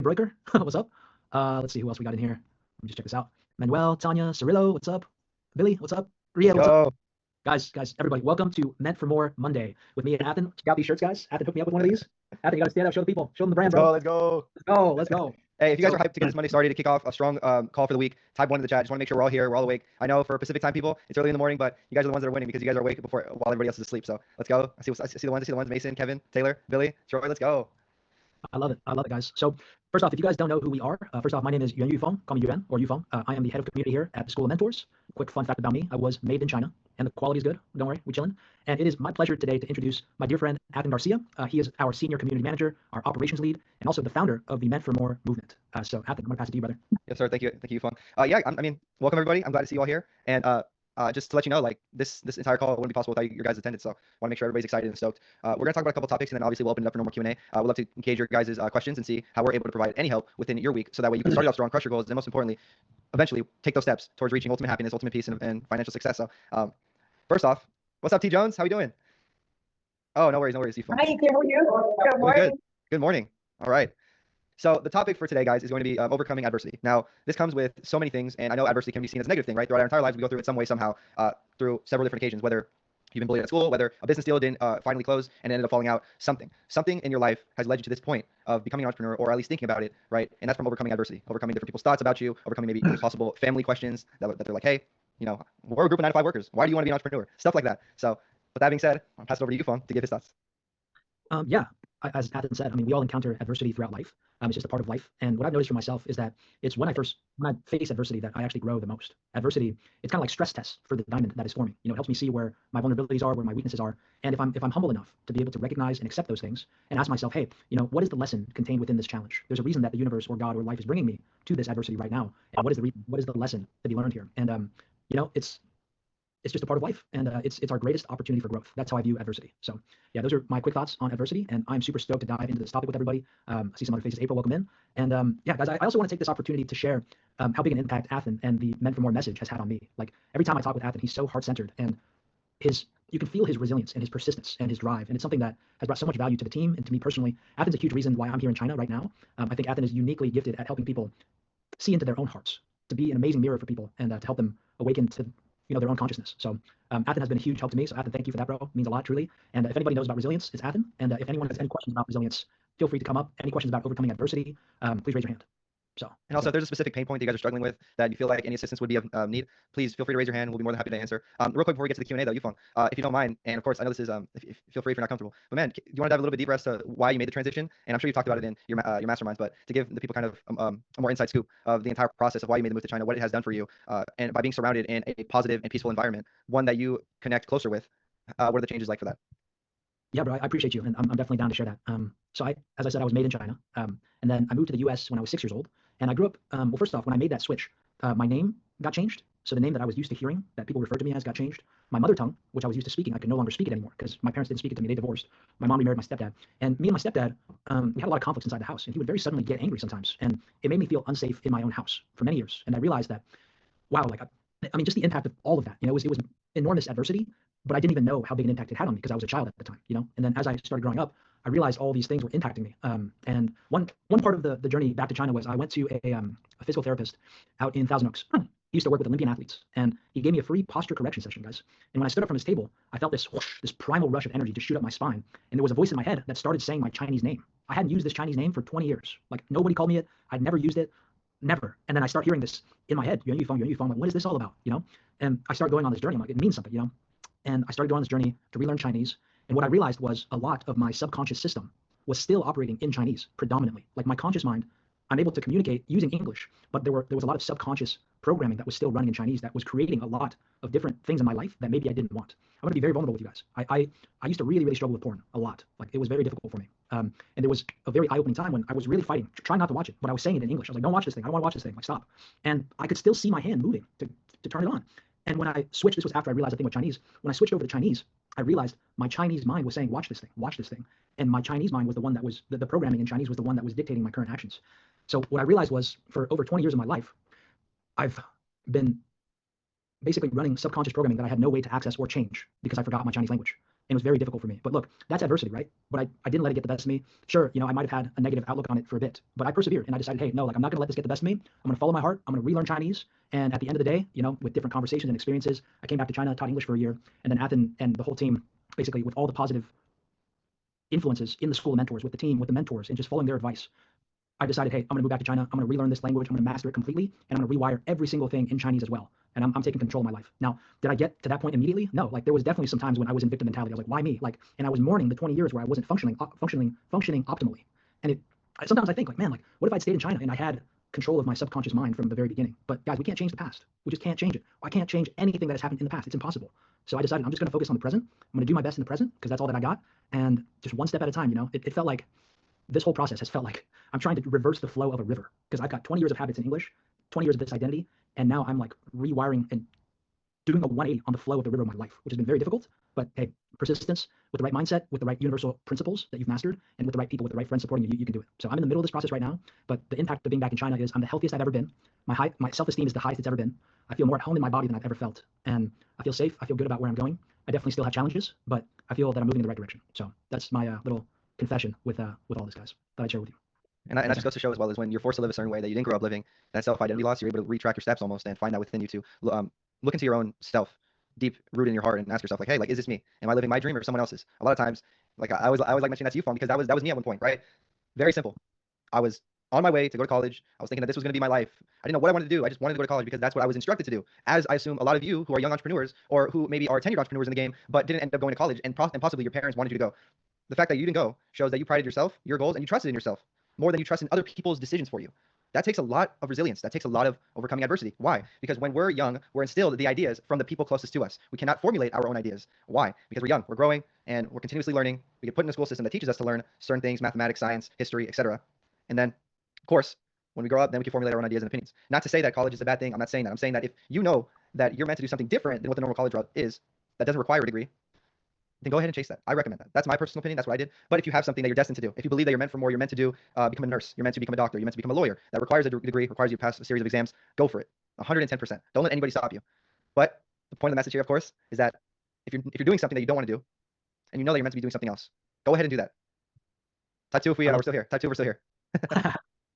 Breaker, what's up? Let's see who else we got in here. Let me just check this out. Manuel, Tanya, Cirillo, what's up? Billy, what's up? Ria, Let's what's up? go. Guys, everybody, welcome to Meant for More Monday with me and Athan. Check out these shirts, guys. Athan, hook me up with one of these. Athan, you got to stand up, show the people, show them the brand, bro. Let's go. Let's go. Hey, if you guys are hyped to get this Monday started to kick off a strong call for the week, type 1 in the chat. Just want to make sure we're all here, we're all awake. I know for Pacific time people, it's early in the morning, but you guys are the ones that are winning because you guys are awake while everybody else is asleep. So let's go. I see the ones. Mason, Kevin, Taylor, Billy, Troy. Let's go. I love it, guys. So first off, if you guys don't know who we are, first off, my name is Yuan Yufeng, call me Yuan or Yufeng. I am the head of community here at the School of Mentors. Quick fun fact about me, I was made in China, and the quality is good. Don't worry, we chilling. And it is my pleasure today to introduce my dear friend, Athan Garcia. He is our senior community manager, our operations lead, and also the founder of the Meant for More movement. So Athan, I'm gonna pass it to you, brother. Yes, sir. Thank you, Fung. Welcome everybody. I'm glad to see you all here. And just to let you know, like this entire call wouldn't be possible without your guys' attendance. So I want to make sure everybody's excited and stoked. We're gonna talk about a couple topics, and then obviously we'll open it up for normal Q&A. We'd love to engage your guys' questions and see how we're able to provide any help within your week, so that way you can start off strong, crush your goals, and most importantly, eventually take those steps towards reaching ultimate happiness, ultimate peace, and financial success. So first off, what's up, T Jones? How we doing? Oh, no worries, T Fung. Hi, how are you? Good morning. Good morning. All right. So the topic for today, guys, is going to be overcoming adversity. Now, this comes with so many things, and I know adversity can be seen as a negative thing, right? Throughout our entire lives, we go through it some way, somehow, through several different occasions, whether you've been bullied at school, whether a business deal didn't finally close and ended up falling out, something in your life has led you to this point of becoming an entrepreneur, or at least thinking about it, right? And that's from overcoming adversity, overcoming different people's thoughts about you, overcoming maybe possible family questions that they're like, hey, you know, we're a group of 9 to 5 workers. Why do you want to be an entrepreneur? Stuff like that. So with that being said, I'll pass it over to you, Fung, to give his thoughts. As Athan said, I mean, we all encounter adversity throughout life. It's just a part of life. And what I've noticed for myself is that it's when I face adversity that I actually grow the most. Adversity, it's kind of like stress tests for the diamond that is forming. You know, it helps me see where my vulnerabilities are, where my weaknesses are. And if I'm humble enough to be able to recognize and accept those things and ask myself, hey, you know, what is the lesson contained within this challenge? There's a reason that the universe or God or life is bringing me to this adversity right now. And what is the lesson to be learned here? And you know, it's just a part of life, and it's our greatest opportunity for growth. That's how I view adversity. So yeah, those are my quick thoughts on adversity, and I'm super stoked to dive into this topic with everybody. I see some other faces. April, welcome in. And yeah, guys, I also want to take this opportunity to share how big an impact Athan and the Meant for More message has had on me. Like every time I talk with Athan, he's so heart-centered, and you can feel his resilience and his persistence and his drive, and it's something that has brought so much value to the team and to me personally. Athan's a huge reason why I'm here in China right now. I think Athan is uniquely gifted at helping people see into their own hearts, to be an amazing mirror for people, and to help them awaken to their own consciousness. So Athan has been a huge help to me. So Athan, thank you for that, bro. It means a lot, truly. And if anybody knows about resilience, it's Athan. And if anyone has any questions about resilience, feel free to come up. Any questions about overcoming adversity, please raise your hand. So, and also, if there's a specific pain point that you guys are struggling with that you feel like any assistance would be of need, please feel free to raise your hand. We'll be more than happy to answer. Real quick before we get to the Q&A though, Yufeng, if you don't mind, and of course, I know this is, feel free if you're not comfortable, but man, do you want to dive a little bit deeper as to why you made the transition? And I'm sure you've talked about it in your masterminds, but to give the people kind of a more inside scoop of the entire process of why you made the move to China, what it has done for you, and by being surrounded in a positive and peaceful environment, one that you connect closer with, what are the changes like for that? Yeah, bro, I appreciate you, and I'm definitely down to share that. So as I said, I was made in China, and then I moved to the U.S. when I was 6 years old, and I grew up. Well, first off, when I made that switch, my name got changed. So the name that I was used to hearing, that people referred to me as, got changed. My mother tongue, which I was used to speaking, I could no longer speak it anymore because my parents didn't speak it to me. They divorced. My mom remarried my stepdad, and me and my stepdad, we had a lot of conflicts inside the house, and he would very suddenly get angry sometimes, and it made me feel unsafe in my own house for many years. And I realized that, wow, like I mean, just the impact of all of that. You know, it was enormous adversity, but I didn't even know how big an impact it had on me because I was a child at the time. You know, and then as I started growing up, I realized all these things were impacting me. And one part of the journey back to China was I went to a physical therapist out in Thousand Oaks. He used to work with Olympian athletes, and he gave me a free posture correction session, guys. And when I stood up from his table, I felt this whoosh, this primal rush of energy just shoot up my spine. And there was a voice in my head that started saying my Chinese name. I hadn't used this Chinese name for 20 years. Like nobody called me it. I'd never used it, never. And then I start hearing this in my head, Yuan Yufeng, like, what is this all about, you know? And I start going on this journey. I'm like, it means something, you know? And I started going on this journey to relearn Chinese. And what I realized was a lot of my subconscious system was still operating in Chinese predominantly. Like my conscious mind, I'm able to communicate using English, but there was a lot of subconscious programming that was still running in Chinese that was creating a lot of different things in my life that maybe I didn't want. I'm gonna be very vulnerable with you guys. I used to really, really struggle with porn a lot. Like it was very difficult for me. And there was a very eye-opening time when I was really fighting, trying not to watch it, but I was saying it in English. I was like, don't watch this thing. I don't want to watch this thing. Like stop. And I could still see my hand moving to turn it on. And when I switched, this was after I realized the thing with Chinese. When I switched over to Chinese, I realized my Chinese mind was saying, watch this thing. And my Chinese mind was the one that was, the programming in Chinese was the one that was dictating my current actions. So what I realized was for over 20 years of my life, I've been basically running subconscious programming that I had no way to access or change because I forgot my Chinese language. it was very difficult for me. But look, that's adversity, right? But I didn't let it get the best of me. Sure, I might have had a negative outlook on it for a bit, but I persevered and I decided, hey, no, like I'm not going to let this get the best of me. I'm going to follow my heart. I'm going to relearn Chinese. And at the end of the day, with different conversations and experiences, I came back to China, taught English for a year, and then Athan and the whole team, basically with all the positive influences in the school of mentors, with the team, with the mentors, and just following their advice, I decided, hey, I'm going to move back to China. I'm going to relearn this language. I'm going to master it completely, and I'm going to rewire every single thing in Chinese as well. And I'm taking control of my life. Now, did I get to that point immediately? No. Like there was definitely some times when I was in victim mentality. I was like, why me? Like, and I was mourning the 20 years where I wasn't functioning optimally. And sometimes I think like, man, like what if I'd stayed in China and I had control of my subconscious mind from the very beginning? But guys, we can't change the past. We just can't change it. I can't change anything that has happened in the past. It's impossible. So I decided I'm just going to focus on the present. I'm going to do my best in the present because that's all that I got. And just one step at a time, it felt like this whole process has felt like I'm trying to reverse the flow of a river because I've got 20 years of habits in English, 20 years of this identity, and now I'm like rewiring and doing a 180 on the flow of the river of my life, which has been very difficult. But hey, persistence with the right mindset, with the right universal principles that you've mastered, and with the right people, with the right friends supporting you, you can do it. So I'm in the middle of this process right now, but the impact of being back in China is I'm the healthiest I've ever been. My self-esteem is the highest it's ever been. I feel more at home in my body than I've ever felt, and I feel safe. I feel good about where I'm going. I definitely still have challenges, but I feel that I'm moving in the right direction. So that's my little confession with all this, guys, that I share with you. And that just goes to show as well is when you're forced to live a certain way that you didn't grow up living, that self-identity loss, you're able to retrack your steps almost and find out within you to look into your own self, deep rooted in your heart, and ask yourself like, hey, like, is this me? Am I living my dream or someone else's? A lot of times, like I was like mentioning that to you, Phone, because that was me at one point, right? Very simple. I was on my way to go to college. I was thinking that this was going to be my life. I didn't know what I wanted to do. I just wanted to go to college because that's what I was instructed to do. As I assume a lot of you who are young entrepreneurs or who maybe are tenured entrepreneurs in the game, but didn't end up going to college and possibly your parents wanted you to go. The fact that you didn't go shows that you prided yourself, your goals, and you trusted in yourself more than you trust in other people's decisions for you. That takes a lot of resilience. That takes a lot of overcoming adversity. Why? Because when we're young, we're instilled the ideas from the people closest to us. We cannot formulate our own ideas. Why? Because we're young, we're growing, and we're continuously learning. We get put in a school system that teaches us to learn certain things, mathematics, science, history, etc. And then, of course, when we grow up, then we can formulate our own ideas and opinions. Not to say that college is a bad thing. I'm not saying that. I'm saying that if you know that you're meant to do something different than what the normal college route is, that doesn't require a degree, then go ahead and chase that. I recommend that. That's my personal opinion. That's what I did. But if you have something that you're destined to do, if you believe that you're meant for more, you're meant to do, become a nurse, you're meant to become a doctor, you're meant to become a lawyer, that requires a degree, requires you to pass a series of exams, go for it. 110%. Don't let anybody stop you. But the point of the message here, of course, is that if you're doing something that you don't want to do, and you know that you're meant to be doing something else, go ahead and do that. Type 2 if we're still here. Type 2 if we're still here.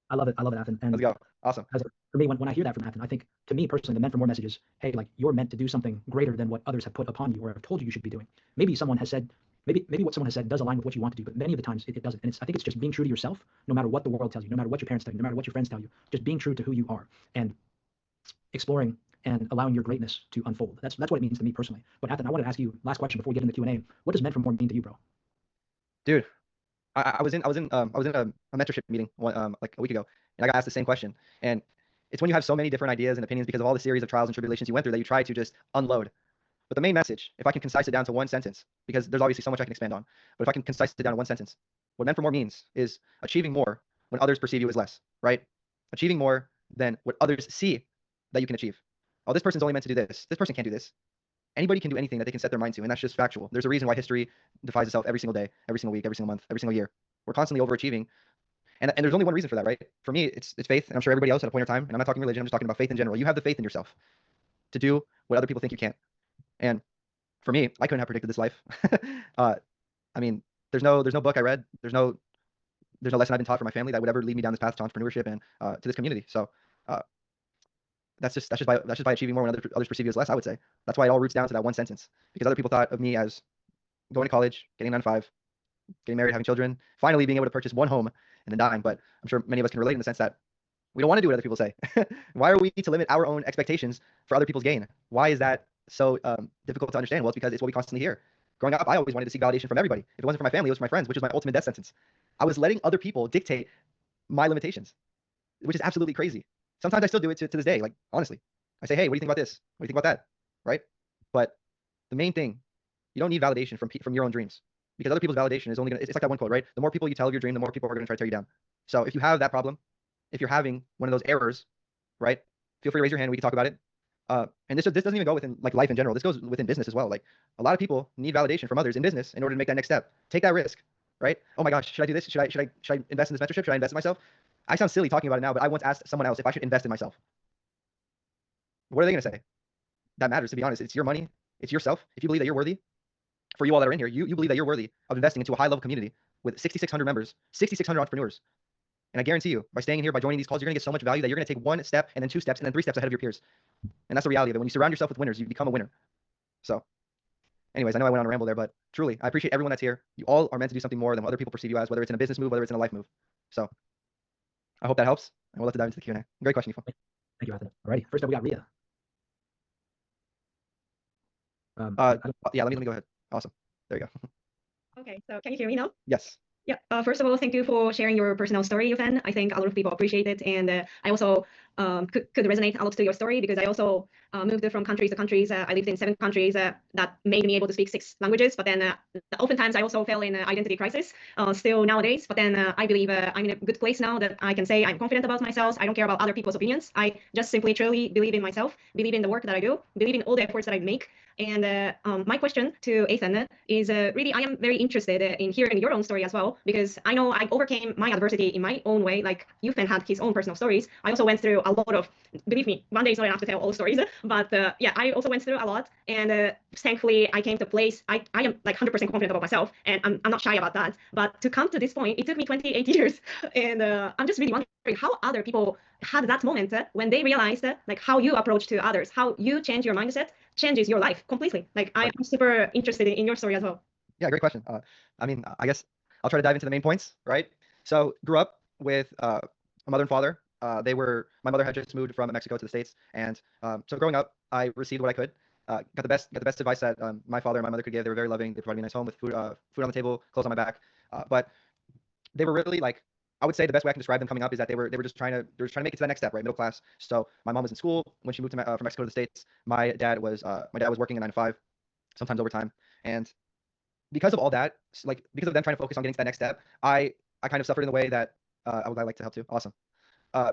I love it, Athan. And let's go. Awesome. For me, when I hear that from Athan, I think to me personally, the meant for more message is, hey, like you're meant to do something greater than what others have put upon you or have told you should be doing. Maybe someone has said, maybe what someone has said does align with what you want to do, but many of the times it doesn't. And I think it's just being true to yourself, no matter what the world tells you, no matter what your parents tell you, no matter what your friends tell you, just being true to who you are and exploring and allowing your greatness to unfold. That's what it means to me personally. But Athan, I wanted to ask you last question before we get into the Q&A. What does meant for more mean to you, bro? Dude, I was in a mentorship meeting like a week ago, and I got asked the same question. And it's when you have so many different ideas and opinions because of all the series of trials and tribulations you went through that you try to just unload. But the main message, if I can concise it down to one sentence, because there's obviously so much I can expand on, but if I can concise it down to one sentence, what meant for more means is achieving more when others perceive you as less, right? Achieving more than what others see that you can achieve. Oh, this person's only meant to do this. This person can't do this. Anybody can do anything that they can set their mind to, and that's just factual. There's a reason why history defies itself every single day, every single week, every single month, every single year. We're constantly overachieving. And there's only one reason for that, right? For me, it's faith, and I'm sure everybody else at a point in time, and I'm not talking religion, I'm just talking about faith in general. You have the faith in yourself to do what other people think you can't. And for me, I couldn't have predicted this life. I mean, there's no book I read, there's no lesson I've been taught from my family that would ever lead me down this path to entrepreneurship and to this community. So that's just by achieving more when others perceive you as less, I would say. That's why it all roots down to that one sentence. Because other people thought of me as going to college, getting 9 to 5, getting married, having children, finally being able to purchase one home and then dying. But I'm sure many of us can relate in the sense that we don't want to do what other people say. Why are we to limit our own expectations for other people's gain? Why is that so difficult to understand? Well, it's because it's what we constantly hear. Growing up, I always wanted to seek validation from everybody. If it wasn't for my family, it was for my friends, which is my ultimate death sentence. I was letting other people dictate my limitations, which is absolutely crazy. Sometimes I still do it to this day. Like, honestly, I say, hey, what do you think about this? What do you think about that? Right? But the main thing, you don't need validation from your own dreams, because other people's validation is only going to, it's like that one quote, right? The more people you tell of your dream, the more people are going to try to tear you down. So if you have that problem, if you're having one of those errors, right, feel free to raise your hand. We can talk about it. And this doesn't even go within like life in general. This goes within business as well. Like a lot of people need validation from others in business in order to make that next step. Take that risk, right? Oh my gosh, should I do this? Should I invest in this mentorship? Should I invest in myself? I sound silly talking about it now, but I once asked someone else if I should invest in myself. What are they going to say? That matters, to be honest. It's your money. It's yourself. If you believe that you're worthy, for you all that are in here, you believe that you're worthy of investing into a high level community with 6,600 members, 6,600 entrepreneurs. And I guarantee you, by staying in here, by joining these calls, you're gonna get so much value that you're gonna take 1 step and then 2 steps and then 3 steps ahead of your peers. And that's the reality of it. When you surround yourself with winners, you become a winner. So anyways, I know I went on a ramble there, but truly, I appreciate everyone that's here. You all are meant to do something more than what other people perceive you as, whether it's in a business move, whether it's in a life move. So I hope that helps. And we'll let dive into the Q&A. Great question, Ifan. Thank you, Athan. Alrighty, first up we got Rhea. Yeah, let me go ahead. Awesome. There you go. Okay, so can you hear me now? Yes. Yeah. First of all, thank you for sharing your personal story, Athan. I think a lot of people appreciate it, and I also could resonate a lot to your story because I also moved from countries to countries. I lived in 7 countries that made me able to speak 6 languages. But then oftentimes I also fell in identity crisis still nowadays. But then I believe I'm in a good place now that I can say I'm confident about myself. I don't care about other people's opinions. I just simply truly believe in myself, believe in the work that I do, believe in all the efforts that I make. And my question to Athan is really, I am very interested in hearing your own story as well, because I know I overcame my adversity in my own way. Like Athan had his own personal stories. I also went through a lot of, believe me, one day is not enough to tell all stories, but yeah, I also went through a lot. And thankfully, I came to a place, I am like 100% confident about myself, and I'm not shy about that. But to come to this point, it took me 28 years. And I'm just really wondering how other people had that moment when they realized like how you approach to others, how you change your mindset, changes your life completely. Like I'm super interested in your story as well. Yeah, great question. I mean, I guess I'll try to dive into the main points, right? So grew up with a mother and father. My mother had just moved from Mexico to the States, and so growing up, I received what I could. Got the best advice that my father and my mother could give. They were very loving. They provided me a nice home with food on the table, clothes on my back. But they were really like, I would say the best way I can describe them coming up is that they were just trying to make it to that next step, right? Middle class. So my mom was in school when she moved from Mexico to the States. My dad was working a 9 to 5, sometimes overtime, and because of all that, like because of them trying to focus on getting to that next step, I kind of suffered in the way that I would like to help too. Awesome. I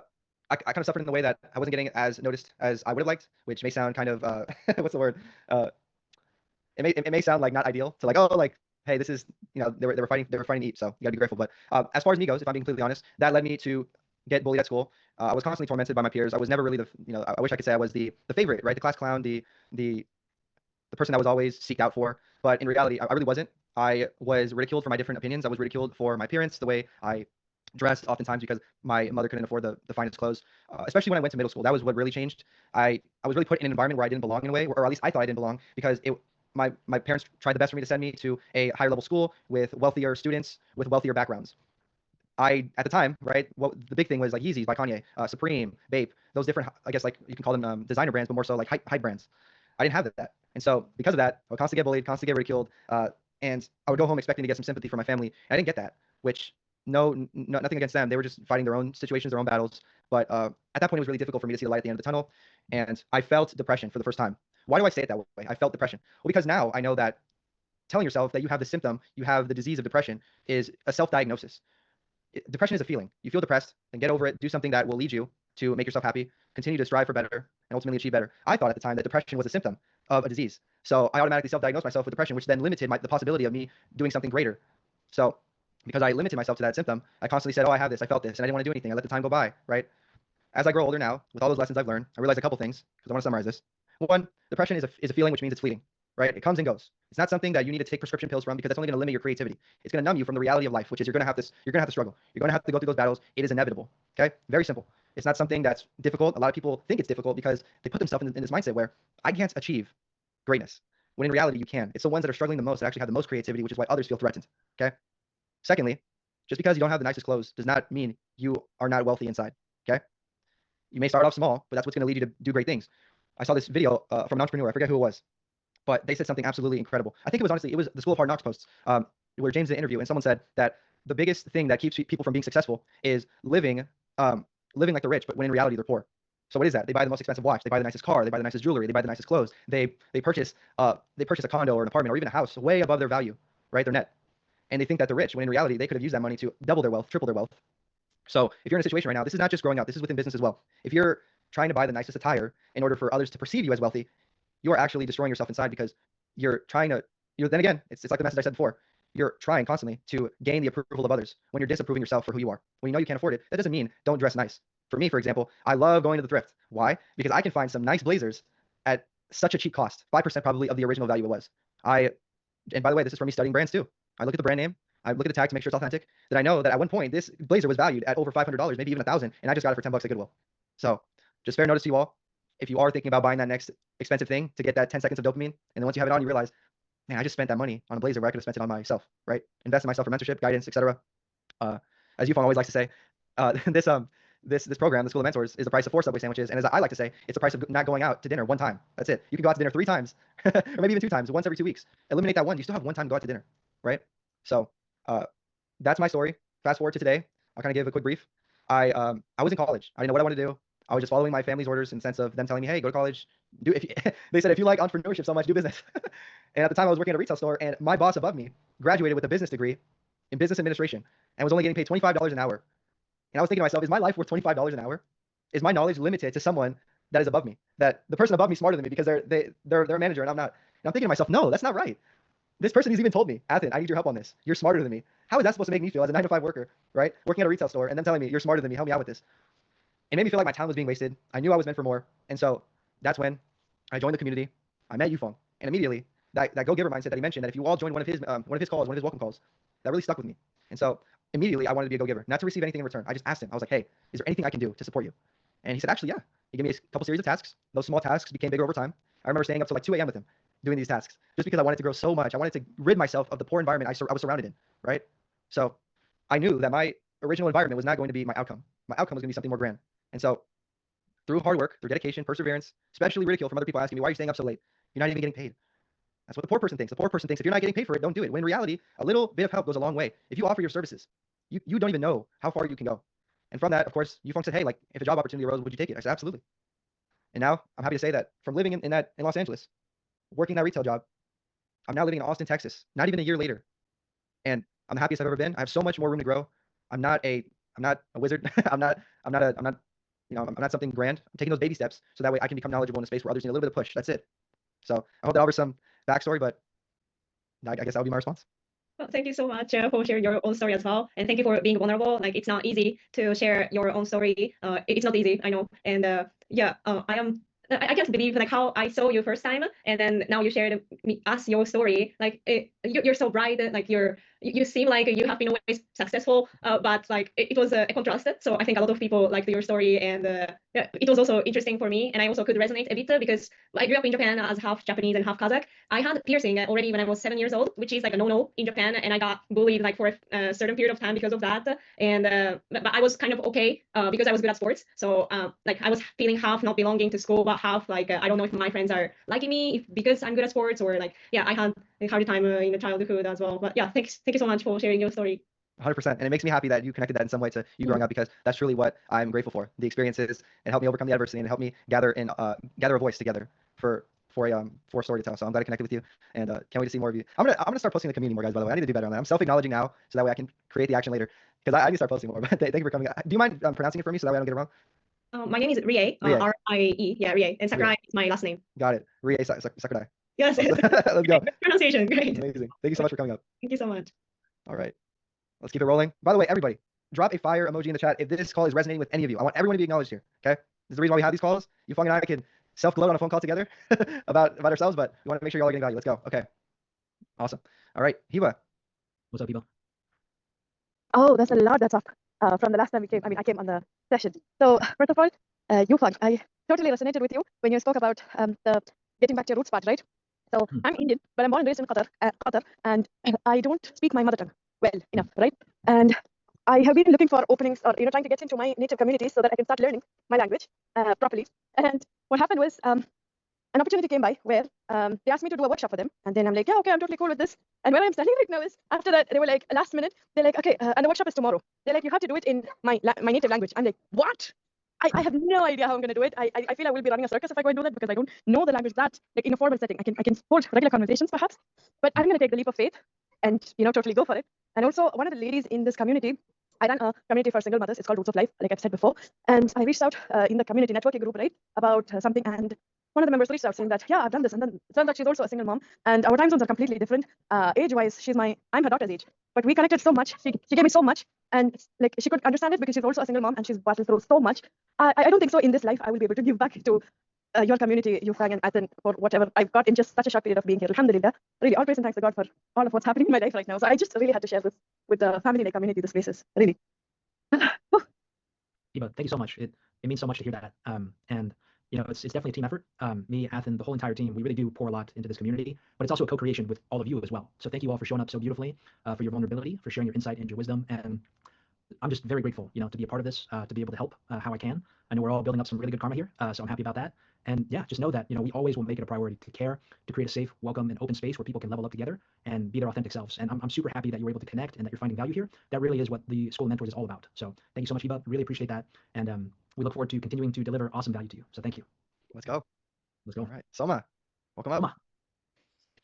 kind of suffered in the way that I wasn't getting as noticed as I would have liked, which may sound kind of what's the word? It may sound like not ideal to like, oh, like, hey, this is, they were fighting to eat, so you gotta be grateful. But as far as me goes, if I'm being completely honest, that led me to get bullied at school. I was constantly tormented by my peers. I was never really I wish I could say I was the favorite, right? The class clown, the person that was always seeked out for. But in reality, I really wasn't. I was ridiculed for my different opinions. I was ridiculed for my appearance, the way I dressed, oftentimes because my mother couldn't afford the finest clothes. Especially when I went to middle school, that was what really changed. I was really put in an environment where I didn't belong in a way, or at least I thought I didn't belong, because my parents tried the best for me to send me to a higher level school with wealthier students with wealthier backgrounds. At the time, right, the big thing was like Yeezys by Kanye, Supreme, Bape, those different, I guess, like you can call them designer brands, but more so like hype brands. I didn't have that. And so because of that, I would constantly get bullied, constantly get ridiculed, and I would go home expecting to get some sympathy from my family. And I didn't get that, which nothing against them. They were just fighting their own situations, their own battles. But at that point, it was really difficult for me to see the light at the end of the tunnel. And I felt depression for the first time. Why do I say it that way? I felt depression. Well, because now I know that telling yourself that you have the symptom, you have the disease of depression, is a self-diagnosis. Depression is a feeling. You feel depressed, then get over it, do something that will lead you to make yourself happy, continue to strive for better, and ultimately achieve better. I thought at the time that depression was a symptom of a disease. So I automatically self-diagnosed myself with depression, which then limited the possibility of me doing something greater. So because I limited myself to that symptom, I constantly said, oh, I have this, I felt this, and I didn't want to do anything. I let the time go by, right? As I grow older now, with all those lessons I've learned, I realized a couple things, because I want to summarize this. One, depression is a feeling, which means it's fleeting, right? It comes and goes. It's not something that you need to take prescription pills from, because that's only going to limit your creativity. It's going to numb you from the reality of life, which is you're going to have to struggle. You're going to have to go through those battles. It is inevitable. Okay? Very simple. It's not something that's difficult. A lot of people think it's difficult because they put themselves in this mindset where I can't achieve greatness, when in reality you can. It's the ones that are struggling the most that actually have the most creativity, which is why others feel threatened. Okay? Secondly, just because you don't have the nicest clothes does not mean you are not wealthy inside. Okay? You may start off small, but that's what's going to lead you to do great things. I saw this video from an entrepreneur. I forget who it was, but they said something absolutely incredible. I think it was the School of Hard Knocks posts, where James did an interview, and someone said that the biggest thing that keeps people from being successful is living like the rich, but when in reality they're poor. So what is that? They buy the most expensive watch, they buy the nicest car, they buy the nicest jewelry, they buy the nicest clothes, they purchase a condo or an apartment or even a house way above their value, right? Their net. And they think that they're rich, when in reality they could have used that money to double their wealth, triple their wealth. So if you're in a situation right now, this is not just growing up, this is within business as well. If you're trying to buy the nicest attire in order for others to perceive you as wealthy, you are actually destroying yourself inside, because you're trying to, then again, it's like the message I said before. You're trying constantly to gain the approval of others when you're disapproving yourself for who you are. When you know you can't afford it, that doesn't mean don't dress nice. For me, for example, I love going to the thrift. Why? Because I can find some nice blazers at such a cheap cost, 5% probably of the original value it was. I And by the way, this is from me studying brands too. I look at the brand name, I look at the tag to make sure it's authentic. That I know that at one point this blazer was valued at over $500, maybe even $1,000, and I just got it for $10 at Goodwill. So just fair notice to you all. If you are thinking about buying that next expensive thing to get that 10 seconds of dopamine, and then once you have it on, you realize, man, I just spent that money on a blazer where I could have spent it on myself, right? Invest in myself for mentorship, guidance, etc. As Yufeng always likes to say, this program, the School of Mentors, is the price of 4 Subway sandwiches, and as I like to say, it's the price of not going out to dinner one time. That's it. You can go out to dinner 3 times, or maybe even 2 times, once every 2 weeks. Eliminate that one. You still have one time to go out to dinner, right? So that's my story. Fast forward to today. I'll kind of give a quick brief. I was in college. I didn't know what I wanted to do. I was just following my family's orders in the sense of them telling me, hey, go to college. They said, if you like entrepreneurship so much, do business. And at the time I was working at a retail store, and my boss above me graduated with a business degree in business administration and was only getting paid $25 an hour. And I was thinking to myself, is my life worth $25 an hour? Is my knowledge limited to someone that is above me? That the person above me is smarter than me because they're a manager and I'm not. And I'm thinking to myself, no, that's not right. This person has even told me, Athan, I need your help on this. You're smarter than me. How is that supposed to make me feel as a 9-to-5 worker, right? Working at a retail store and then telling me you're smarter than me. Help me out with this. It made me feel like my time was being wasted. I knew I was meant for more. And so that's when I joined the community. I met Yufeng, and immediately that go-giver mindset that he mentioned, that if you all joined one of his calls, one of his welcome calls, that really stuck with me. And so immediately I wanted to be a go-giver, not to receive anything in return. I just asked him. I was like, hey, is there anything I can do to support you? And he said, actually, yeah. He gave me a couple series of tasks. Those small tasks became bigger over time. I remember staying up till like 2 a.m. with him doing these tasks just because I wanted to grow so much. I wanted to rid myself of the poor environment I was surrounded in, right? So I knew that my original environment was not going to be my outcome. My outcome was going to be something more grand. And so through hard work, through dedication, perseverance, especially ridicule from other people asking me, why are you staying up so late? You're not even getting paid. That's what the poor person thinks. The poor person thinks if you're not getting paid for it, don't do it. When in reality, a little bit of help goes a long way. If you offer your services, you don't even know how far you can go. And from that, of course, Yufeng said, hey, like if a job opportunity arose, would you take it? I said, absolutely. And now I'm happy to say that from living in Los Angeles, working that retail job, I'm now living in Austin, Texas, not even a year later. And I'm the happiest I've ever been. I have so much more room to grow. I'm not a wizard. I'm not something grand. I'm taking those baby steps so that way I can become knowledgeable in a space where others need a little bit of push. That's it. So I hope that offers some backstory, but I guess that would be my response. Well, thank you so much for sharing your own story as well, and thank you for being vulnerable. Like it's not easy to share your own story. It's not easy, I know. And I can't believe like how I saw you first time, and then now you shared us your story. Like you're so bright. Like you seem like you have been always successful, but like it was a contrast. So I think a lot of people liked your story, and it was also interesting for me. And I also could resonate a bit because I grew up in Japan as half Japanese and half Kazakh. I had piercing already when I was 7 years old, which is like a no-no in Japan, and I got bullied like for a certain period of time because of that. And but I was kind of okay because I was good at sports. So like I was feeling half not belonging to school, but half like I don't know if my friends are liking me because I'm good at sports, or like I had a hard time in the childhood as well. But thank you so much for sharing your story. 100%. And it makes me happy that you connected that in some way to you growing up, because that's really what I'm grateful for. The experiences and help me overcome the adversity and help me gather a voice together for a story to tell. So I'm glad I connected with you, and can't wait to see more of you. I'm gonna start posting in the community more, guys. By the way, I need to do better on that. I'm self-acknowledging now, so that way I can create the action later, because I need to start posting more. But thank you for coming. Do you mind pronouncing it for me so that way I don't get it wrong? My name is Rie, R-I-E. Yeah, Rie, and Sakurai is my last name. Got it. Rie Sakurai. Yes. Let's go. Pronunciation, great. Amazing. Thank you so much for coming up. Thank you so much. All right. Let's keep it rolling. By the way, everybody, drop a fire emoji in the chat if this call is resonating with any of you. I want everyone to be acknowledged here. Okay. This is the reason why we have these calls. Yufeng and I can self-gloat on a phone call together about ourselves, but we want to make sure you're all getting value. Let's go. Okay. Awesome. All right. Hiba. What's up, people? Oh, that's a lot that's up from the last time we came. I mean, I came on the session. So first of all, Yufeng, I totally resonated with you when you spoke about the getting back to your roots part, right? So I'm Indian, but I'm born and raised in Qatar, and I don't speak my mother tongue well enough, right? And I have been looking for openings, or trying to get into my native community so that I can start learning my language properly. And what happened was an opportunity came by where they asked me to do a workshop for them, and then I'm like, yeah, okay, I'm totally cool with this. And where I'm standing right now is after that they were like, last minute, they're like, okay, and the workshop is tomorrow. They're like, you have to do it in my native language. I'm like, what? I have no idea how I'm going to do it. I feel I will be running a circus if I go and do that, because I don't know the language that, like in a formal setting. I can hold regular conversations perhaps, but I'm going to take the leap of faith and totally go for it. And also, one of the ladies in this community, I run a community for single mothers. It's called Roots of Life, like I've said before. And I reached out in the community networking group, right, about something, and one of the members reached out saying that, yeah, I've done this. And then it turns out she's also a single mom, and our time zones are completely different. Age-wise, I'm her daughter's age, but we connected so much. She gave me so much, and like she could understand it because she's also a single mom and she's battled through so much. I don't think so in this life I will be able to give back to your community, Yufang and Athan, for whatever I've got in just such a short period of being here. Alhamdulillah. Really, all praise and thanks to God for all of what's happening in my life right now. So I just really had to share this with the family, like community, the spaces. Really. Eva, thank you so much. It means so much to hear that. And you know, it's definitely a team effort. Me, Athan, the whole entire team, we really do pour a lot into this community, but it's also a co-creation with all of you as well. So thank you all for showing up so beautifully, for your vulnerability, for sharing your insight and your wisdom. And I'm just very grateful, you know, to be a part of this, to be able to help how I can. I know we're all building up some really good karma here, so I'm happy about that. And yeah, just know that, you know, we always will make it a priority to care, to create a safe, welcome, and open space where people can level up together and be their authentic selves. And I'm super happy that you were able to connect and that you're finding value here. That really is what the School of Mentors is all about. So thank you so much, Eva. Really appreciate that. And we look forward to continuing to deliver awesome value to you. So thank you. Let's go. Let's go. All right, Soma, welcome up. Soma.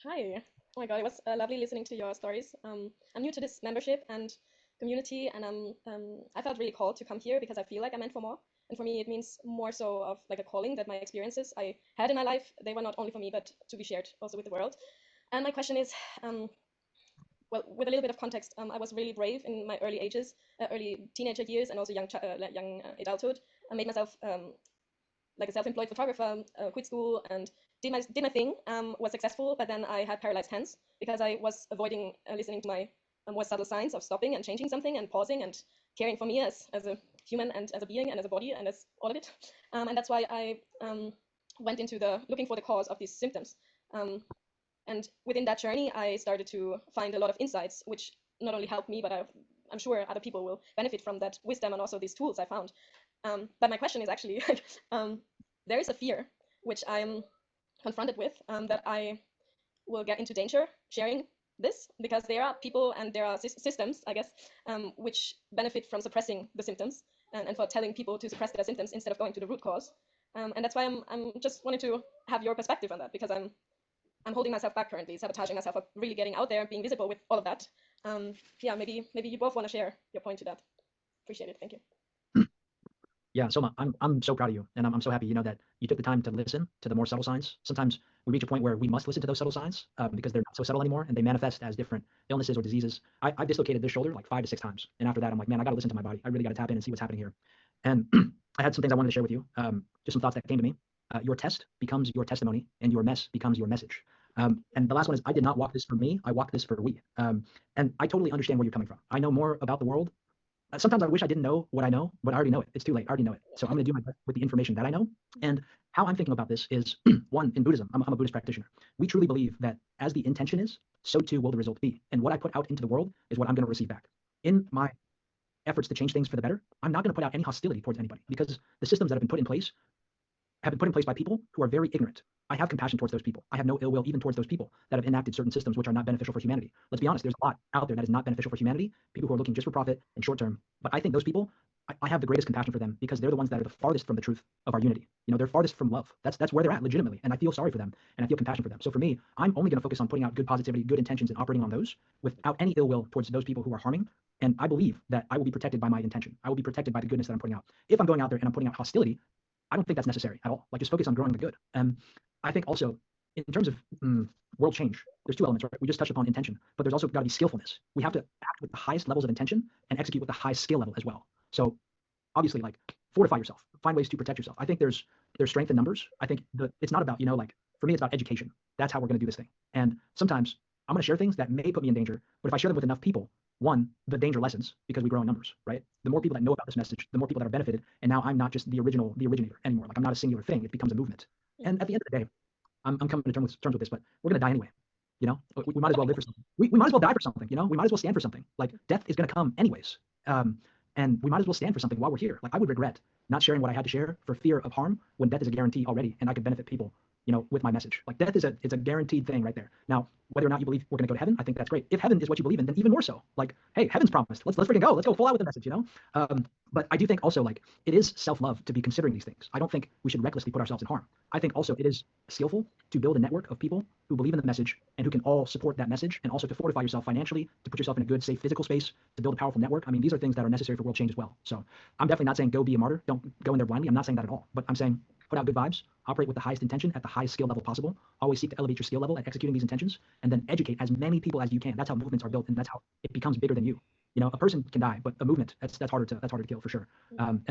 Hi. Oh my God, it was lovely listening to your stories. I'm new to this membership and community, and I felt really called to come here because I feel like I'm meant for more. And for me, it means more so of like a calling that my experiences I had in my life, they were not only for me, but to be shared also with the world. And my question is, well, with a little bit of context, I was really brave in my early ages, early teenager years, and also young adulthood. I made myself like a self-employed photographer, quit school and did my thing, was successful, but then I had paralyzed hands because I was avoiding listening to my more subtle signs of stopping and changing something and pausing and caring for me as a human and as a being and as a body and as all of it. And that's why I went into looking for the cause of these symptoms. And within that journey, I started to find a lot of insights, which not only helped me, but I'm sure other people will benefit from that wisdom and also these tools I found. But my question is actually, there is a fear which I'm confronted with, that I will get into danger sharing this, because there are people and there are systems, I guess, which benefit from suppressing the symptoms and for telling people to suppress their symptoms instead of going to the root cause. And that's why I'm just wanting to have your perspective on that, because I'm holding myself back currently, sabotaging myself of really getting out there, being visible with all of that. Yeah, maybe you both want to share your point to that. Appreciate it. Thank you. Yeah, Soma, I'm so proud of you, and I'm so happy, you know, that you took the time to listen to the more subtle signs. Sometimes we reach a point where we must listen to those subtle signs because they're not so subtle anymore, and they manifest as different illnesses or diseases. I've dislocated this shoulder like 5 to 6 times, and after that, I'm like, man, I got to listen to my body. I really got to tap in and see what's happening here. And I had some things I wanted to share with you, just some thoughts that came to me. Your test becomes your testimony, and your mess becomes your message. And the last one is, I did not walk this for me, I walked this for we. And I totally understand where you're coming from. I know more about the world. Sometimes I wish I didn't know what I know, but I already know it. It's too late. I already know it. So I'm going to do my best with the information that I know. And how I'm thinking about this is, one, in Buddhism, I'm a Buddhist practitioner. We truly believe that as the intention is, so too will the result be. And what I put out into the world is what I'm going to receive back. In my efforts to change things for the better, I'm not going to put out any hostility towards anybody, because the systems that have been put in place by people who are very ignorant. I have compassion towards those people. I have no ill will even towards those people that have enacted certain systems which are not beneficial for humanity. Let's be honest, there's a lot out there that is not beneficial for humanity, people who are looking just for profit and short term. But I think those people, I have the greatest compassion for them, because they're the ones that are the farthest from the truth of our unity. You know, they're farthest from love. That's where they're at legitimately. And I feel sorry for them, and I feel compassion for them. So for me, I'm only going to focus on putting out good positivity, good intentions, and operating on those without any ill will towards those people who are harming. And I believe that I will be protected by my intention. I will be protected by the goodness that I'm putting out. If I'm going out there and I'm putting out hostility, I don't think that's necessary at all. Like, just focus on growing the good. I think also, in terms of world change, there's 2 elements, right? We just touched upon intention, but there's also got to be skillfulness. We have to act with the highest levels of intention and execute with the highest skill level as well. So obviously, like, fortify yourself, find ways to protect yourself. I think there's strength in numbers. I think it's not about, you know, like, for me, it's about education. That's how we're going to do this thing. And sometimes I'm going to share things that may put me in danger, but if I share them with enough people, one, the danger lessens because we grow in numbers, right? The more people that know about this message, the more people that are benefited. And now I'm not just the originator anymore. Like, I'm not a singular thing. It becomes a movement. And at the end of the day, I'm coming to terms with this, but we're going to die anyway. You know, we might as well live for something. We might as well die for something, you know? We might as well stand for something. Like, death is going to come anyways. And we might as well stand for something while we're here. Like, I would regret not sharing what I had to share for fear of harm when death is a guarantee already, and I could benefit people, you know, with my message. Like, death is a guaranteed thing right there. Now, whether or not you believe we're going to go to heaven, I think that's great. If heaven is what you believe in, then even more so. Like, hey, heaven's promised. Let's freaking go. Let's go full out with the message, you know? But I do think also, like, it is self-love to be considering these things. I don't think we should recklessly put ourselves in harm. I think also it is skillful to build a network of people who believe in the message and who can all support that message, and also to fortify yourself financially, to put yourself in a good, safe physical space, to build a powerful network. I mean, these are things that are necessary for world change as well. So I'm definitely not saying go be a martyr. Don't go in there blindly. I'm not saying that at all. But I'm saying put out good vibes, operate with the highest intention at the highest skill level possible. Always seek to elevate your skill level at executing these intentions, and then educate as many people as you can. That's how movements are built, and that's how it becomes bigger than you. You know, a person can die, but a movement that's harder to kill for sure. And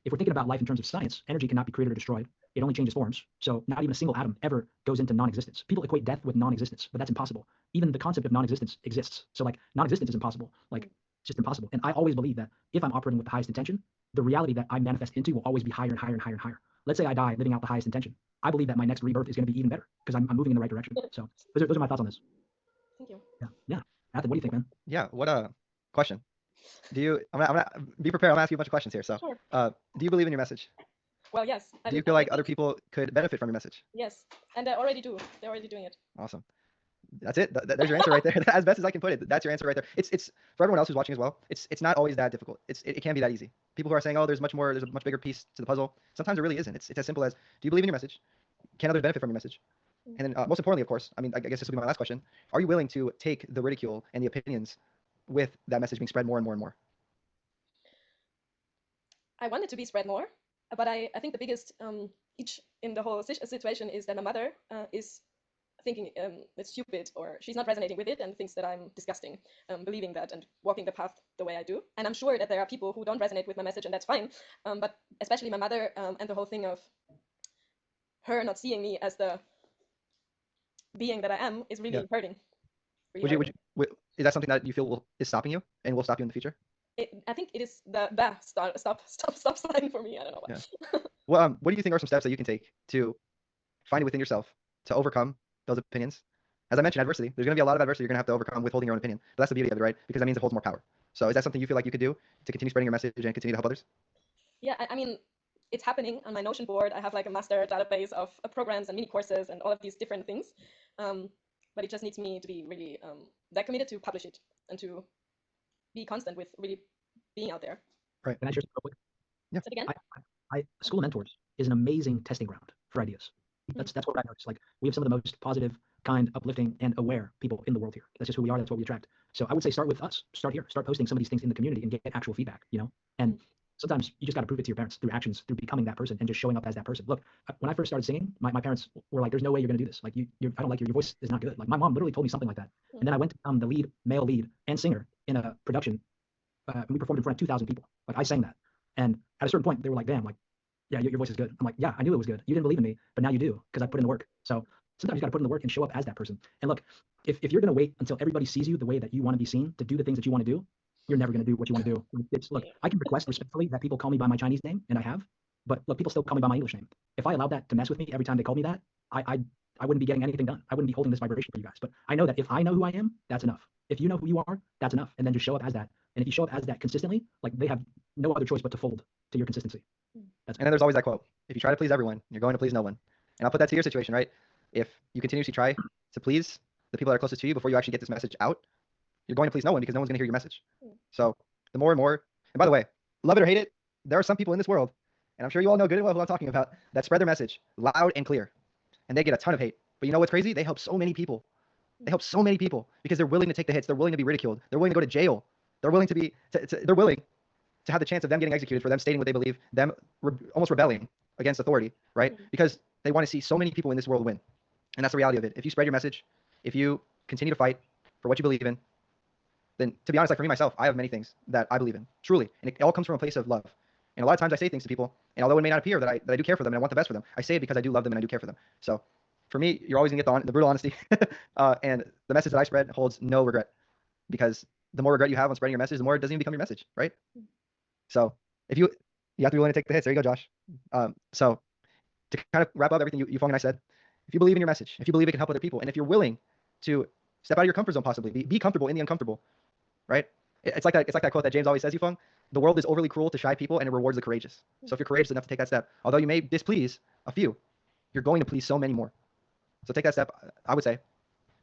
if we're thinking about life in terms of science, energy cannot be created or destroyed. It only changes forms. So not even a single atom ever goes into non-existence. People equate death with non-existence, but that's impossible. Even the concept of non-existence exists. So like non-existence is impossible. Like it's just impossible. And I always believe that if I'm operating with the highest intention, the reality that I manifest into will always be higher and higher and higher and higher. Let's say I die living out the highest intention. I believe that my next rebirth is going to be even better because I'm moving in the right direction. So those are my thoughts on this. Thank you. Yeah. Athan, what do you think, man? Yeah. What a question. Do you? I'm gonna be prepared. I'm gonna ask you a bunch of questions here. So, Sure. do you believe in your message? Well, yes. Do you feel like other people could benefit from your message? Yes, and they already do. They're already doing it. Awesome. That's it. There's your answer right there. As best as I can put it, that's your answer right there. It's for everyone else who's watching as well. It's not always that difficult. It can be that easy. People who are saying, oh, there's much more, there's a much bigger piece to the puzzle. Sometimes it really isn't. It's as simple as, do you believe in your message? Can others benefit from your message? And then most importantly, of course, I mean, I guess this will be my last question. Are you willing to take the ridicule and the opinions with that message being spread more and more and more? I want it to be spread more, but I think the biggest itch in the whole situation is that my mother is thinking it's stupid, or she's not resonating with it and thinks that I'm disgusting, believing that and walking the path the way I do. And I'm sure that there are people who don't resonate with my message, and that's fine. But especially my mother and the whole thing of her not seeing me as the being that I am is really hurting. Really is that something that you feel is stopping you and will stop you in the future? I think it is the stop sign for me. I don't know why. Yeah. Well, what do you think are some steps that you can take to find it within yourself to overcome those opinions? As I mentioned, adversity. There's going to be a lot of adversity you're going to have to overcome with holding your own opinion. But that's the beauty of it, right? Because that means it holds more power. So is that something you feel like you could do to continue spreading your message and continue to help others? Yeah, I mean, it's happening on my Notion board. I have like a master database of programs and mini courses and all of these different things. But it just needs me to be really that committed to publish it and to be constant with really being out there. Right. Can I share something real quick? Yeah. Say it again? School of Mentors is an amazing testing ground for ideas. That's what I noticed. Like, we have some of the most positive, kind, uplifting, and aware people in the world here. That's just who we are. That's what we attract. So I would say start with us. Start here. Start posting some of these things in the community and get actual feedback, you know? And sometimes you just got to prove it to your parents through actions, through becoming that person and just showing up as that person. Look, when I first started singing, my parents were like, there's no way you're going to do this. Like, I don't like your voice is not good. Like, my mom literally told me something like that. And then I went to become the male lead and singer in a production. We performed in front of 2,000 people. Like, I sang that. And at a certain point, they were like, damn, like, yeah, your voice is good. I'm like, yeah, I knew it was good. You didn't believe in me, but now you do, because I put in the work. So sometimes you got to put in the work and show up as that person. And look, if you're going to wait until everybody sees you the way that you want to be seen to do the things that you want to do, you're never going to do what you want to do. Look, I can request respectfully that people call me by my Chinese name, and I have, but look, people still call me by my English name. If I allowed that to mess with me every time they called me that, I wouldn't be getting anything done. I wouldn't be holding this vibration for you guys. But I know that if I know who I am, that's enough. If you know who you are, that's enough. And then just show up as that. And if you show up as that consistently, like, they have no other choice but to fold to your consistency. And then there's always that quote: if you try to please everyone, you're going to please no one. And I'll put that to your situation, right? If you continuously try to please the people that are closest to you before you actually get this message out, you're going to please no one, because no one's going to hear your message. So the more and more, and by the way, love it or hate it, there are some people in this world, and I'm sure you all know good and well who I'm talking about, that spread their message loud and clear, and they get a ton of hate. But you know what's crazy? They help so many people. They help so many people because they're willing to take the hits. They're willing to be ridiculed. They're willing to go to jail. They're willing to be, they're willing to have the chance of them getting executed for them stating what they believe, them almost rebelling against authority, right? Because they want to see so many people in this world win. And that's the reality of it. If you spread your message, if you continue to fight for what you believe in, then, to be honest, like for me, myself, I have many things that I believe in, truly. And it all comes from a place of love. And a lot of times I say things to people, and although it may not appear that I do care for them and I want the best for them, I say it because I do love them and I do care for them. So for me, you're always gonna get the brutal honesty. And the message that I spread holds no regret, because the more regret you have on spreading your message, the more it doesn't even become your message, right? So if you have to be willing to take the hits. There you go, Josh. So to kind of wrap up everything Yufeng and I said, if you believe in your message, if you believe it can help other people, and if you're willing to step out of your comfort zone, possibly be comfortable in the uncomfortable, right? It's like that quote that James always says, Yufeng: the world is overly cruel to shy people, and it rewards the courageous. So if you're courageous enough to take that step, although you may displease a few, you're going to please so many more. So take that step. I would say,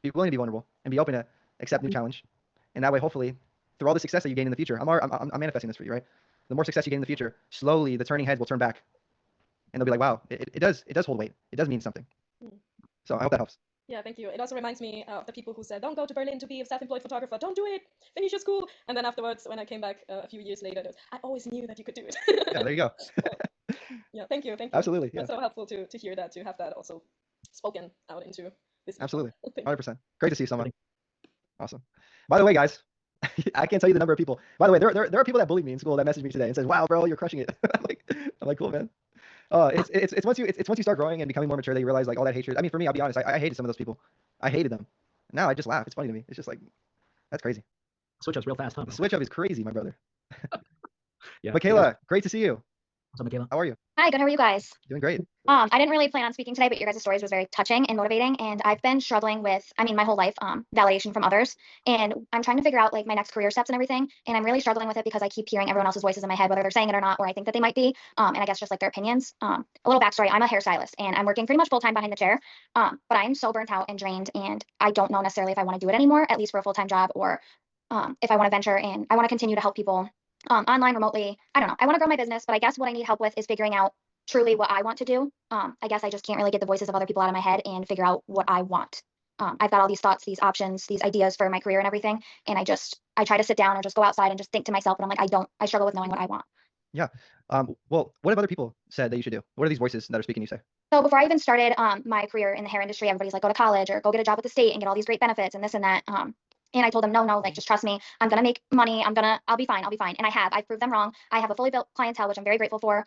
be willing to be vulnerable and be open to accept new challenge. And that way, hopefully, through all the success that you gain in the future, I'm manifesting this for you, right? The more success you gain in the future, slowly the turning heads will turn back, and they'll be like, wow, it does hold weight. It does mean something. So I hope that helps. Yeah, thank you. It also reminds me of the people who said, don't go to Berlin to be a self-employed photographer. Don't do it. Finish your school. And then afterwards, when I came back a few years later, I always knew that you could do it. Yeah, there you go. Yeah, thank you. Absolutely. Yeah. It's so helpful to hear that, to have that also spoken out into this. Absolutely. 100%. Great to see you, someone. Awesome. By the way, guys, I can't tell you the number of people. By the way, there are people that bully me in school that message me today and says, "Wow, bro, you're crushing it." I'm like, cool, man. It's once you start growing and becoming more mature that you realize like all that hatred. I mean, for me, I'll be honest, I hated some of those people. I hated them. Now I just laugh. It's funny to me. It's just like that's crazy. Switch up's real fast, huh? The switch up is crazy, my brother. Yeah. Michaela, great to see you. What's up, Michaela? How are you? Hi, good. How are you guys? Doing great. I didn't really plan on speaking today, but your guys' stories was very touching and motivating. And I've been struggling with, my whole life, validation from others. And I'm trying to figure out like my next career steps and everything. And I'm really struggling with it because I keep hearing everyone else's voices in my head, whether they're saying it or not, or I think that they might be. And I guess just like their opinions. A little backstory: I'm a hairstylist and I'm working pretty much full time behind the chair. But I'm so burnt out and drained, and I don't know necessarily if I want to do it anymore, at least for a full time job, or if I want to venture and I want to continue to help people online, remotely. I don't know. I want to grow my business, but I guess what I need help with is figuring out truly what I want to do. I guess I just can't really get the voices of other people out of my head and figure out what I want. I've got all these thoughts, these options, these ideas for my career and everything. And I try to sit down or just go outside and just think to myself, and I'm like, I struggle with knowing what I want. Yeah. Well, what have other people said that you should do? What are these voices that are speaking you say? So before I even started my career in the hair industry, everybody's like, go to college or go get a job with the state and get all these great benefits and this and that. And I told them, no, like, just trust me. I'm going to make money. I'll be fine. I'll be fine. And I've proved them wrong. I have a fully built clientele, which I'm very grateful for.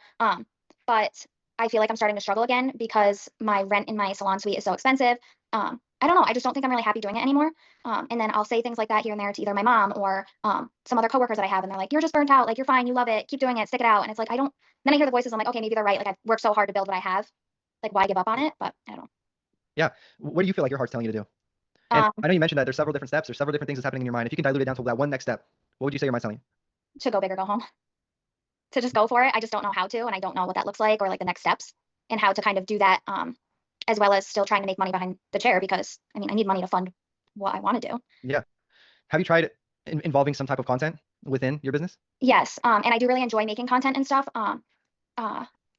But I feel like I'm starting to struggle again because my rent in my salon suite is so expensive. I don't know. I just don't think I'm really happy doing it anymore. And then I'll say things like that here and there to either my mom or some other coworkers that I have. And they're like, you're just burnt out. Like, you're fine. You love it. Keep doing it. Stick it out. And it's like, then I hear the voices. I'm like, okay, maybe they're right. Like, I've worked so hard to build what I have. Like, why give up on it? But I don't know. Yeah. What do you feel like your heart's telling you to do? And I know you mentioned that there's several different steps. There's several different things that's happening in your mind. If you can dilute it down to that one next step, what would you say your mind's telling you? To go big or go home. To just go for it. I just don't know how to, and I don't know what that looks like or like the next steps and how to kind of do that, as well as still trying to make money behind the chair because I need money to fund what I want to do. Yeah. Have you tried involving some type of content within your business? Yes. And I do really enjoy making content and stuff.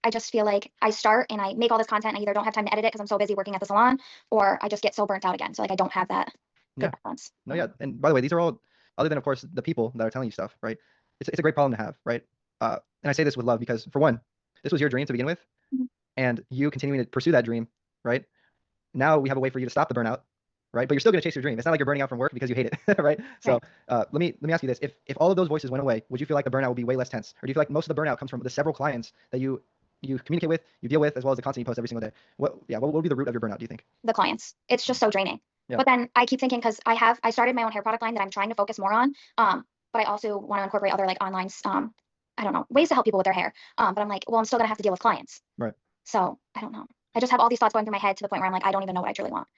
I just feel like I start and I make all this content. I either don't have time to edit it because I'm so busy working at the salon, or I just get so burnt out again. So like I don't have that good balance. No, yeah. And by the way, these are all, other than of course the people that are telling you stuff, right? It's a great problem to have, right? And I say this with love because for one, this was your dream to begin with, and you continuing to pursue that dream, right? Now we have a way for you to stop the burnout, right? But you're still going to chase your dream. It's not like you're burning out from work because you hate it, right? So let me ask you this: if all of those voices went away, would you feel like the burnout would be way less tense, or do you feel like most of the burnout comes from the several clients that you communicate with, you deal with, as well as the content you post every single day? What would be the root of your burnout, do you think? The clients. It's just so draining. Yeah. But then I keep thinking, because I started my own hair product line that I'm trying to focus more on. But I also want to incorporate other like online, I don't know, ways to help people with their hair. But I'm like, well, I'm still gonna have to deal with clients. Right. So I don't know. I just have all these thoughts going through my head to the point where I'm like, I don't even know what I truly want.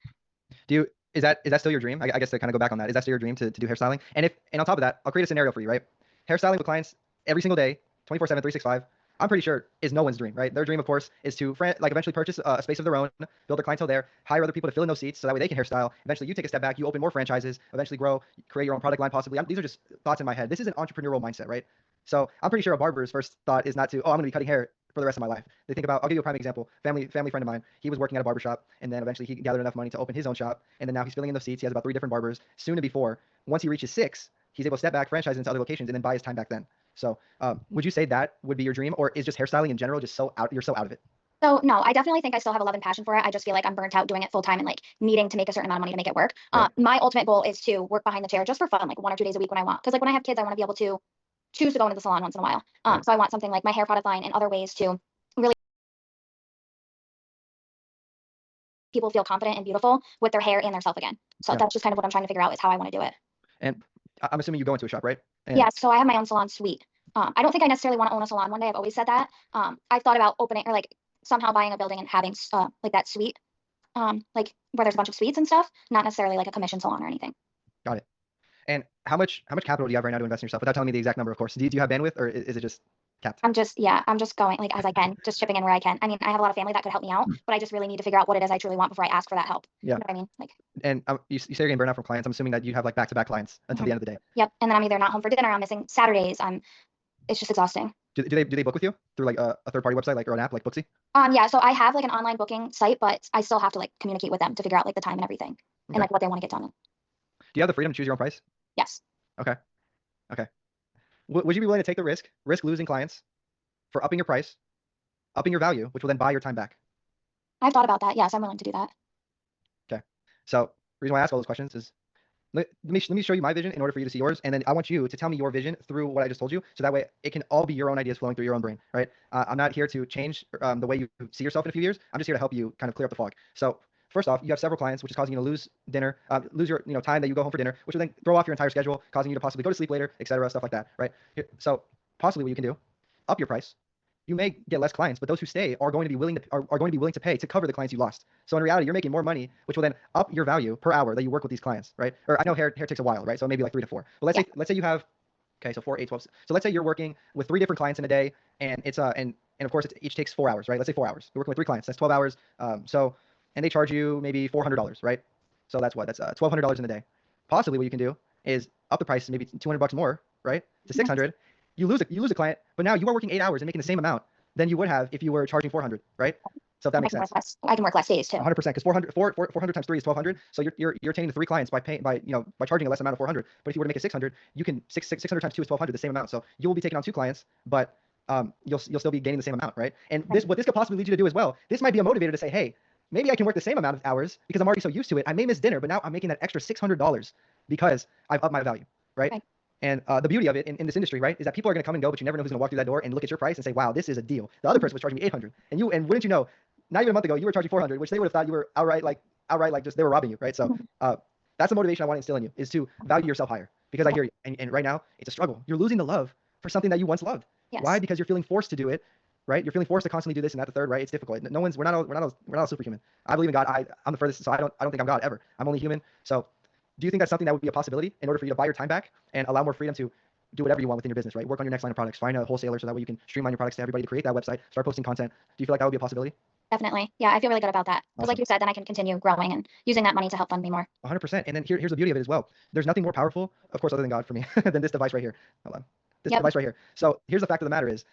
Is that still your dream? I guess to kind of go back on that, is that still your dream to do hairstyling? And on top of that, I'll create a scenario for you, right? Hairstyling with clients every single day, 24/7, 365. I'm pretty sure is no one's dream, right? Their dream, of course, is to eventually purchase a space of their own, build their clientele there, hire other people to fill in those seats so that way they can hairstyle. Eventually you take a step back, you open more franchises, eventually grow, create your own product line possibly. These are just thoughts in my head. This is an entrepreneurial mindset, right? So I'm pretty sure a barber's first thought is not to, oh, I'm gonna be cutting hair for the rest of my life. They think about, I'll give you a prime example, family friend of mine. He was working at a barbershop, and then eventually he gathered enough money to open his own shop, and then now he's filling in those seats. He has about 3 different barbers, soon to be 4. Once he reaches 6, he's able to step back, franchise into other locations, and then buy his time back then. So would you say that would be your dream, or is just hairstyling in general just you're so out of it? So no, I definitely think I still have a love and passion for it. I just feel like I'm burnt out doing it full time and like needing to make a certain amount of money to make it work. Right. My ultimate goal is to work behind the chair just for fun, like 1 or 2 days a week when I want. Because like when I have kids, I want to be able to choose to go into the salon once in a while. So I want something like my hair product line and other ways to really people feel confident and beautiful with their hair and their self again. So that's just kind of what I'm trying to figure out is how I want to do it. And I'm assuming you go into a shop, right? Yeah, so I have my own salon suite. I don't think I necessarily want to own a salon one day. I've always said that. I've thought about opening or like somehow buying a building and having like that suite, like where there's a bunch of suites and stuff, not necessarily like a commission salon or anything. Got it. And how much capital do you have right now to invest in yourself? Without telling me the exact number, of course. Do you have bandwidth, or is it just capped? I'm just going like as I can, just chipping in where I can. I have a lot of family that could help me out, but I just really need to figure out what it is I truly want before I ask for that help. Yeah. You know what I mean? Like. And you say you're getting burnt out from clients. I'm assuming that you have like back-to-back clients until the end of the day. Yep. And then I'm either not home for dinner, I'm missing Saturdays. It's just exhausting. Do they book with you through like a third-party website, like or an app like Booksy? Yeah. So I have like an online booking site, but I still have to like communicate with them to figure out like the time and everything and like what they want to get done. Do you have the freedom to choose your own price? Yes. Okay. Would you be willing to take the risk losing clients for upping your price, upping your value, which will then buy your time back? I've thought about that. Yes, I'm willing to do that. Okay. So the reason why I ask all those questions is let me show you my vision in order for you to see yours, and then I want you to tell me your vision through what I just told you, so that way it can all be your own ideas flowing through your own brain, right? I'm not here to change the way you see yourself in a few years. I'm just here to help you kind of clear up the fog. So first off, you have several clients, which is causing you to lose dinner, lose your time that you go home for dinner, which will then throw off your entire schedule, causing you to possibly go to sleep later, etc., stuff like that, right? So possibly what you can do, up your price. You may get less clients, but those who stay are going to be willing to pay to cover the clients you lost. So in reality, you're making more money, which will then up your value per hour that you work with these clients, right? Or I know hair takes a while, right? So maybe like 3 to 4. But let's say you have, okay, so 4, 8, 12. So let's say you're working with 3 different clients in a day, and it's and of course each takes 4 hours, right? Let's say 4 hours. You're working with 3 clients. That's 12 hours. And they charge you maybe $400, right? So that's what? That's $1,200 in a day. Possibly what you can do is up the price maybe $200 more, right? To 600. You lose a client, but now you are working 8 hours and making the same amount than you would have if you were charging 400, right? So if that makes sense. I can work less days too. 100%, because 400 times 3 is 1,200. So you're attaining the 3 clients by charging a less amount of 400. But if you were to make it 600, you can 600 times 2 is 1,200, the same amount. So you will be taking on 2 clients, but you'll still be gaining the same amount, right? And what this could possibly lead you to do as well. This might be a motivator to say, hey, maybe I can work the same amount of hours because I'm already so used to it. I may miss dinner, but now I'm making that extra $600 because I've upped my value, right? And the beauty of it in this industry, right, is that people are going to come and go, but you never know who's going to walk through that door and look at your price and say, wow, this is a deal. The other person was charging me 800, and wouldn't you know, not even a month ago, you were charging 400, which they would have thought you were outright like just they were robbing you, right? So that's the motivation I want to instill in you, is to value yourself higher, because I hear you, and right now it's a struggle. You're losing the love for something that you once loved. Yes. Why? Because you're feeling forced to do it, right? You're feeling forced to constantly do this and that, the third, right? It's difficult. We're not a superhuman. I believe in God. I'm the furthest, so I don't think I'm God ever. I'm only human. So do you think that's something that would be a possibility in order for you to buy your time back and allow more freedom to do whatever you want within your business, right? Work on your next line of products, find a wholesaler so that way you can streamline your products to everybody, to create that website, start posting content. Do you feel like that would be a possibility? Definitely. Yeah, I feel really good about that. Because like you said, then I can continue growing and using that money to help fund me more. 100%. And then here's the beauty of it as well. There's nothing more powerful, of course, other than God for me, than this device right here. Hold on. This device right here. So here's the fact of the matter is,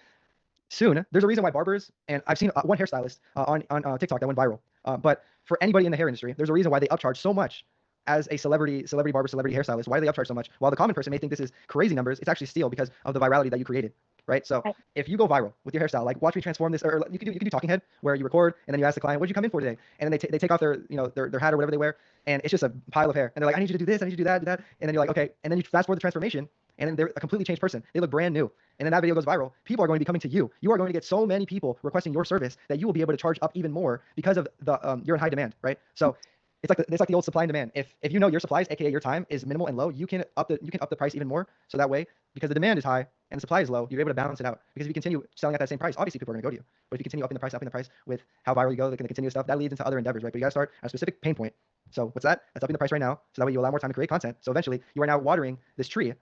soon, there's a reason why barbers, and I've seen one hairstylist on TikTok that went viral. But for anybody in the hair industry, there's a reason why they upcharge so much as a celebrity barber, celebrity hairstylist. Why do they upcharge so much? While the common person may think this is crazy numbers, it's actually steal because of the virality that you created, right? So if you go viral with your hairstyle, like watch me transform this, or you can do talking head where you record and then you ask the client, what did you come in for today? And then they take off their their hat or whatever they wear, and it's just a pile of hair. And they're like, I need you to do this, I need you to do that. And then you're like, okay. And then you fast forward the transformation, and then they're a completely changed person. They look brand new. And then that video goes viral. People are going to be coming to you. You are going to get so many people requesting your service that you will be able to charge up even more because of the you're in high demand, right? So it's like the old supply and demand. If you know your supplies, aka your time, is minimal and low, you can up the price even more. So that way, because the demand is high and the supply is low, you're able to balance it out. Because if you continue selling at that same price, obviously people are going to go to you. But if you continue upping the price with how viral you go, they're going to continue stuff. That leads into other endeavors, right? But you got to start at a specific pain point. So what's that? That's upping the price right now. So that way you allow more time to create content. So eventually you are now watering this tree.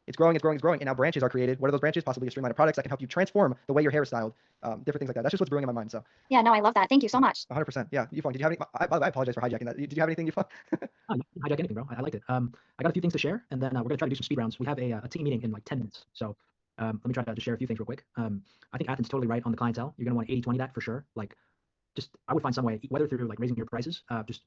It's growing, and now branches are created. What are those branches? Possibly a streamline of products that can help you transform the way your hair is styled, different things like that. That's just what's brewing in my mind. So yeah, no, I love that. Thank you so much. 100%. Yeah, Yufeng, did you have any? I apologize for hijacking that. Did you have anything, Yufeng? Oh, you can hijack anything, bro. I liked it. I got a few things to share, and then we're gonna try to do some speed rounds. We have a team meeting in like 10 minutes, so let me try to just share a few things real quick. I think Athan's totally right on the clientele. You're gonna want 80-20 that for sure. Like, just I would find some way, whether through like raising your prices, just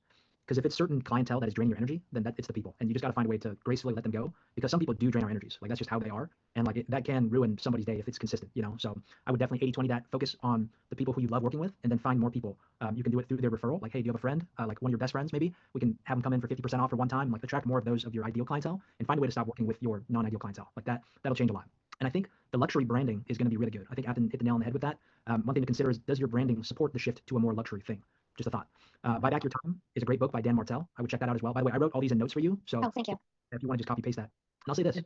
because if it's certain clientele that is draining your energy, then it's the people, and you just got to find a way to gracefully let them go, because some people do drain our energies. Like, that's just how they are, and like that can ruin somebody's day if it's consistent, So I would definitely 80-20 that, focus on the people who you love working with, and then find more people. You can do it through their referral. Like, hey, do you have a friend, like one of your best friends maybe? We can have them come in for 50% off for one time. Like, attract more of those of your ideal clientele, and find a way to stop working with your non-ideal clientele. Like that'll change a lot. And I think the luxury branding is going to be really good. I think Athan hit the nail on the head with that. One thing to consider is, does your branding support the shift to a more luxury thing? Just a thought. Buy Back Your Time is a great book by Dan Martell. I would check that out as well. By the way, I wrote all these in notes for you. So thank you. If you want to just copy paste that. And I'll say this.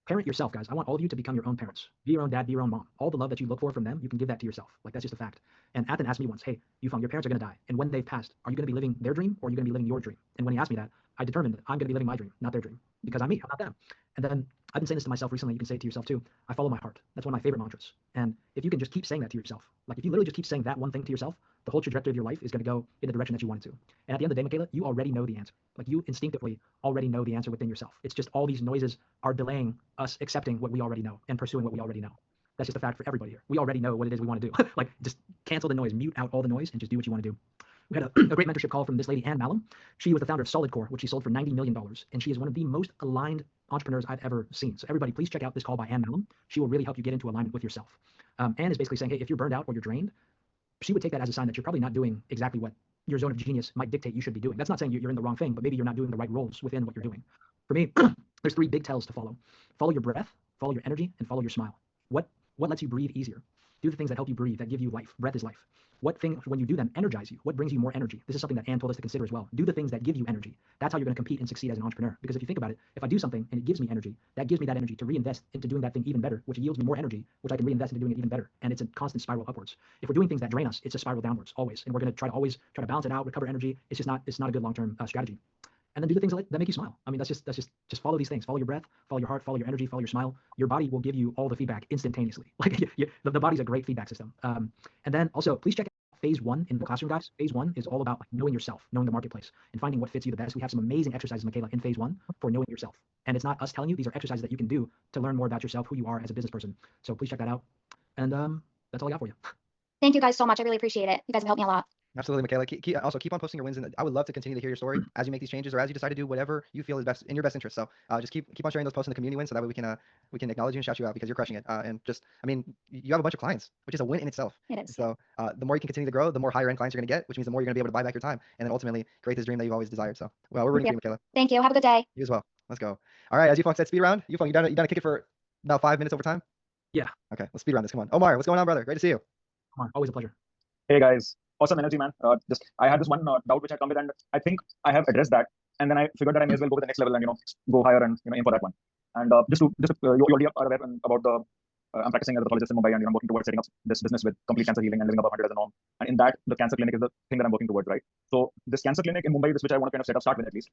Parent yourself, guys. I want all of you to become your own parents. Be your own dad, be your own mom. All the love that you look for from them, you can give that to yourself. Like, that's just a fact. And Athan asked me once, hey, Yufeng, your parents are going to die. And when they've passed, are you going to be living their dream, or are you going to be living your dream? And when he asked me that, I determined that I'm going to be living my dream, not their dream. Because I'm me, I'm not them. And then I've been saying this to myself recently. You can say it to yourself too. I follow my heart. That's one of my favorite mantras. And if you can just keep saying that to yourself, like if you literally just keep saying that one thing to yourself, the whole trajectory of your life is going to go in the direction that you want it to. And at the end of the day, Michaela, you already know the answer. Like, you instinctively already know the answer within yourself. It's just all these noises are delaying us accepting what we already know and pursuing what we already know. That's just a fact for everybody here. We already know what it is we want to do. Like, just cancel the noise, mute out all the noise, and just do what you want to do. We had a great mentorship call from this lady, Ann Malum. She was the founder of SolidCore, which she sold for $90 million. And she is one of the most aligned entrepreneurs I've ever seen. So everybody, please check out this call by Ann Malum. She will really help you get into alignment with yourself. Ann is basically saying, hey, if you're burned out or you're drained, she would take that as a sign that you're probably not doing exactly what your zone of genius might dictate you should be doing. That's not saying you're in the wrong thing, but maybe you're not doing the right roles within what you're doing. For me, there's 3 big tells to follow. Follow your breath, follow your energy, and follow your smile. What lets you breathe easier? Do the things that help you breathe, that give you life. Breath is life. What thing, when you do them, energize you? What brings you more energy? This is something that Ann told us to consider as well. Do the things that give you energy. That's how you're going to compete and succeed as an entrepreneur. Because if you think about it, if I do something and it gives me energy, that gives me that energy to reinvest into doing that thing even better, which yields me more energy, which I can reinvest into doing it even better. And it's a constant spiral upwards. If we're doing things that drain us, it's a spiral downwards always. And we're going to always try to balance it out, recover energy. It's not a good long-term strategy. And then do the things that make you smile. I mean, that's just follow these things. Follow your breath, follow your heart, follow your energy, follow your smile. Your body will give you all the feedback instantaneously. Like the body's a great feedback system. And then also, please check out phase 1 in the classroom, guys. Phase 1 is all about like knowing yourself, knowing the marketplace, and finding what fits you the best. We have some amazing exercises, Michaela, in phase 1 for knowing yourself. And it's not us telling you; these are exercises that you can do to learn more about yourself, who you are as a business person. So please check that out. And that's all I got for you. Thank you guys so much. I really appreciate it. You guys have helped me a lot. Absolutely, Michaela. Also keep on posting your wins, and I would love to continue to hear your story as you make these changes or as you decide to do whatever you feel is best in your best interest. So just keep on sharing those posts in the community wins, so that way we can acknowledge you and shout you out because you're crushing it. And just, I mean, you have a bunch of clients, which is a win in itself. It is. So the more you can continue to grow, the more higher end clients you're going to get, which means the more you're going to be able to buy back your time, and then ultimately create this dream that you've always desired. So well, we're rooting for you, Michaela. Thank you. Have a good day. You as well. Let's go. All right, as you said, speed round. You done to kick it for about 5 minutes over time? Yeah. Okay, let's speed round this. Come on, Omar, what's going on, brother? Great to see you. Omar, always a pleasure. Hey guys, awesome energy, man. I had this one doubt which I come with, and I think I have addressed that. And then I figured that I may as well go to the next level and go higher and aim for that one. And you already are aware about the I'm practicing as a pathologist in Mumbai, and I'm working towards setting up this business with complete cancer healing and living above 100 as a norm. And in that, the cancer clinic is the thing that I'm working towards, right? So this cancer clinic in Mumbai, which I want to kind of start with at least.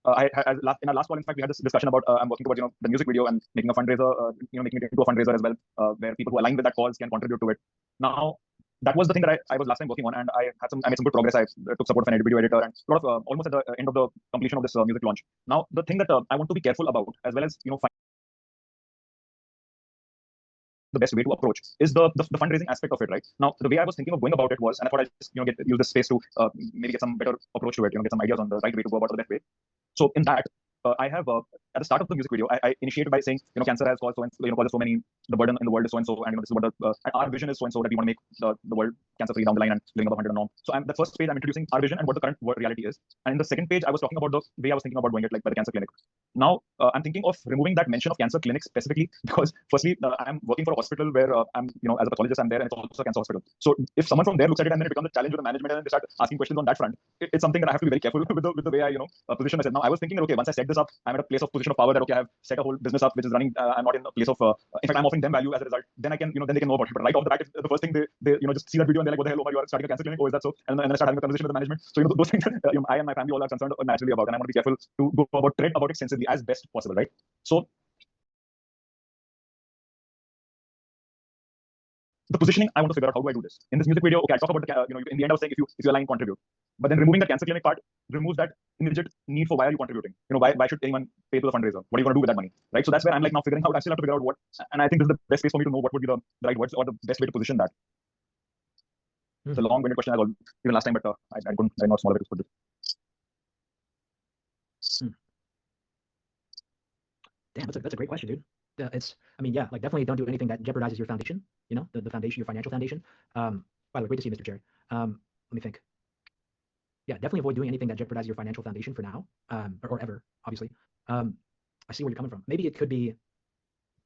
In our last call, in fact, we had this discussion about I'm working towards the music video and making a fundraiser, making it into a fundraiser as well, where people who align with that cause can contribute to it. Now, that was the thing that I was last time working on, and I made some good progress. I took support of an video editor, and sort of almost at the end of the completion of this music launch. Now, the thing that I want to be careful about, as well as find the best way to approach, is the fundraising aspect of it, right? Now, the way I was thinking of going about it was, and I thought I'd just use this space to maybe get some better approach to it, get some ideas on the right way to go about it, the best way. So in that, I have at the start of the music video, I initiated by saying, cancer has caused so many, the burden in the world is so and so, and this is what our vision is so and so, that we want to make the world cancer free down the line and living above 100 norm. So the first page I'm introducing our vision and what the current reality is, and in the second page I was talking about the way I was thinking about doing it, like by the cancer clinic. Now I'm thinking of removing that mention of cancer clinic specifically because firstly I'm working for a hospital where I'm as a pathologist I'm there, and it's also a cancer hospital. So if someone from there looks at it and then it becomes a challenge with the management and they start asking questions on that front, it's something that I have to be very careful with the way I position myself. Now I was thinking that okay, once I set this up, I'm at a place of position of power that okay, I have set a whole business up which is running. I'm not in a place of in fact I'm offering them value as a result. Then I can then they can know about it. But right off the bat, the first thing they just see that video and they're like, what the hell, Omar, you are starting a cancer clinic? Oh, is that so? And then I start having a conversation with the management. So those things I and my family all are concerned naturally about, and I want to be careful to tread about it sensibly as best possible, right? So the positioning, I want to figure out how do I do this. In this music video, okay, I talk about the, in the end I was saying if you align, contribute. But then removing the cancer clinic part removes that immediate need for why are you contributing? Why should anyone pay to the fundraiser? What are you going to do with that money? Right? So that's where I'm like now figuring out, I still have to figure out what, and I think this is the best place for me to know what would be the right words or the best way to position that. It's a long-winded question I got even last time, but I know a smaller way to put it. Damn, that's a great question, dude. Like definitely don't do anything that jeopardizes your foundation. The foundation, your financial foundation. By the way, great to see you, Mr. Jerry. Let me think. Yeah, definitely avoid doing anything that jeopardizes your financial foundation for now, or ever, obviously. I see where you're coming from. Maybe it could be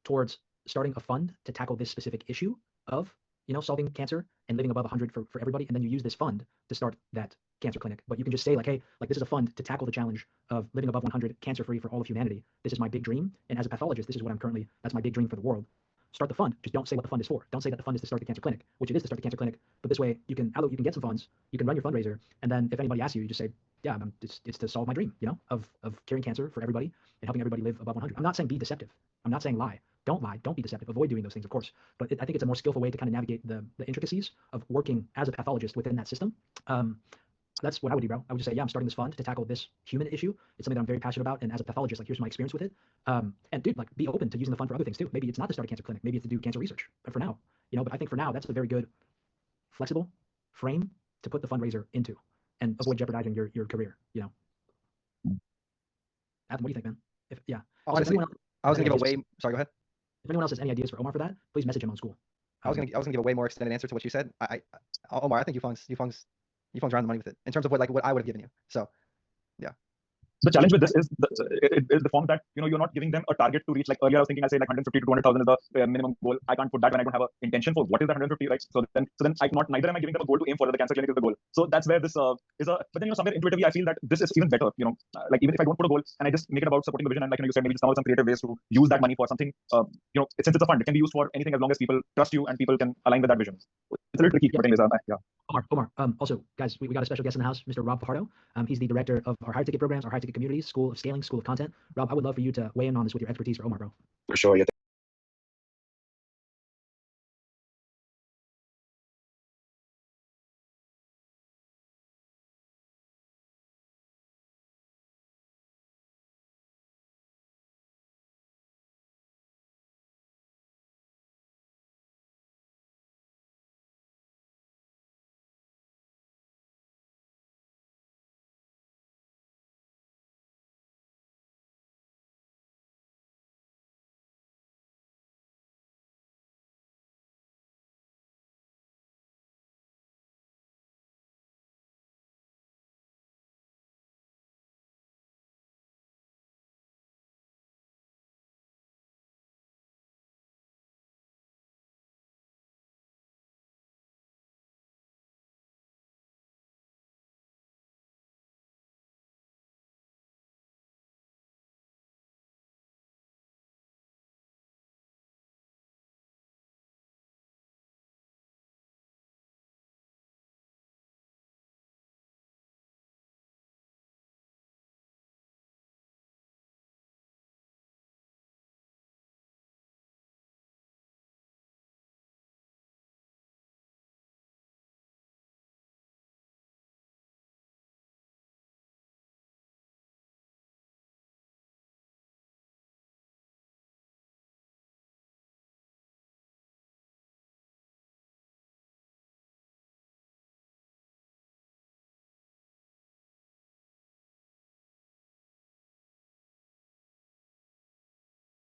towards starting a fund to tackle this specific issue of solving cancer and living above 100 for everybody, and then you use this fund to start that cancer clinic. But you can just say like, hey, like this is a fund to tackle the challenge of living above 100 cancer free for all of humanity. This is my big dream, and as a pathologist, this is what that's my big dream for the world. Start the fund. Just don't say what the fund is for. Don't say that the fund is to start the cancer clinic, which it is to start the cancer clinic. But this way, you can get some funds. You can run your fundraiser, and then if anybody asks you, you just say, yeah, it's to solve my dream, of curing cancer for everybody and helping everybody live above 100. I'm not saying be deceptive. I'm not saying lie. Don't lie. Don't be deceptive. Avoid doing those things, of course. But I think it's a more skillful way to kind of navigate the intricacies of working as a pathologist within that system. That's what I would do, bro. I would just say, yeah, I'm starting this fund to tackle this human issue. It's something that I'm very passionate about, and as a pathologist, like here's my experience with it. And dude, like be open to using the fund for other things too. Maybe it's not to start a cancer clinic. Maybe it's to do cancer research. But for now, but I think for now that's a very good, flexible frame to put the fundraiser into, and avoid jeopardizing your career. Athan, what do you think, man? Honestly, I was gonna give a way. Sorry, go ahead. If anyone else has any ideas for Omar for that, please message him on school. I was gonna give a way more extended answer to what you said. Omar, I think you fungs Yufeng's around the money with it in terms of what I would have given you. So The challenge with this is the form that you're not giving them a target to reach. Like earlier, I was thinking I said like 150 to 200,000 is the minimum goal. I can't put that when I don't have an intention for what is that 150, right? So then I not neither am I giving them a goal to aim for. The cancer clinic is the goal. So that's where this is a. But then somewhere intuitively I feel that this is even better. Like even if I don't put a goal and I just make it about supporting the vision and like you said maybe some creative ways to use that money for something. Since it's a fund, it can be used for anything as long as people trust you and people can align with that vision. It's a little tricky, but anyways, yeah. Omar. Also, guys, we got a special guest in the house, Mr. Rob Fajardo. He's the director of our higher ticket programs, our higher ticket communities, School of Scaling, School of Content. Rob, I would love for you to weigh in on this with your expertise for Omar, bro. For sure. Yeah.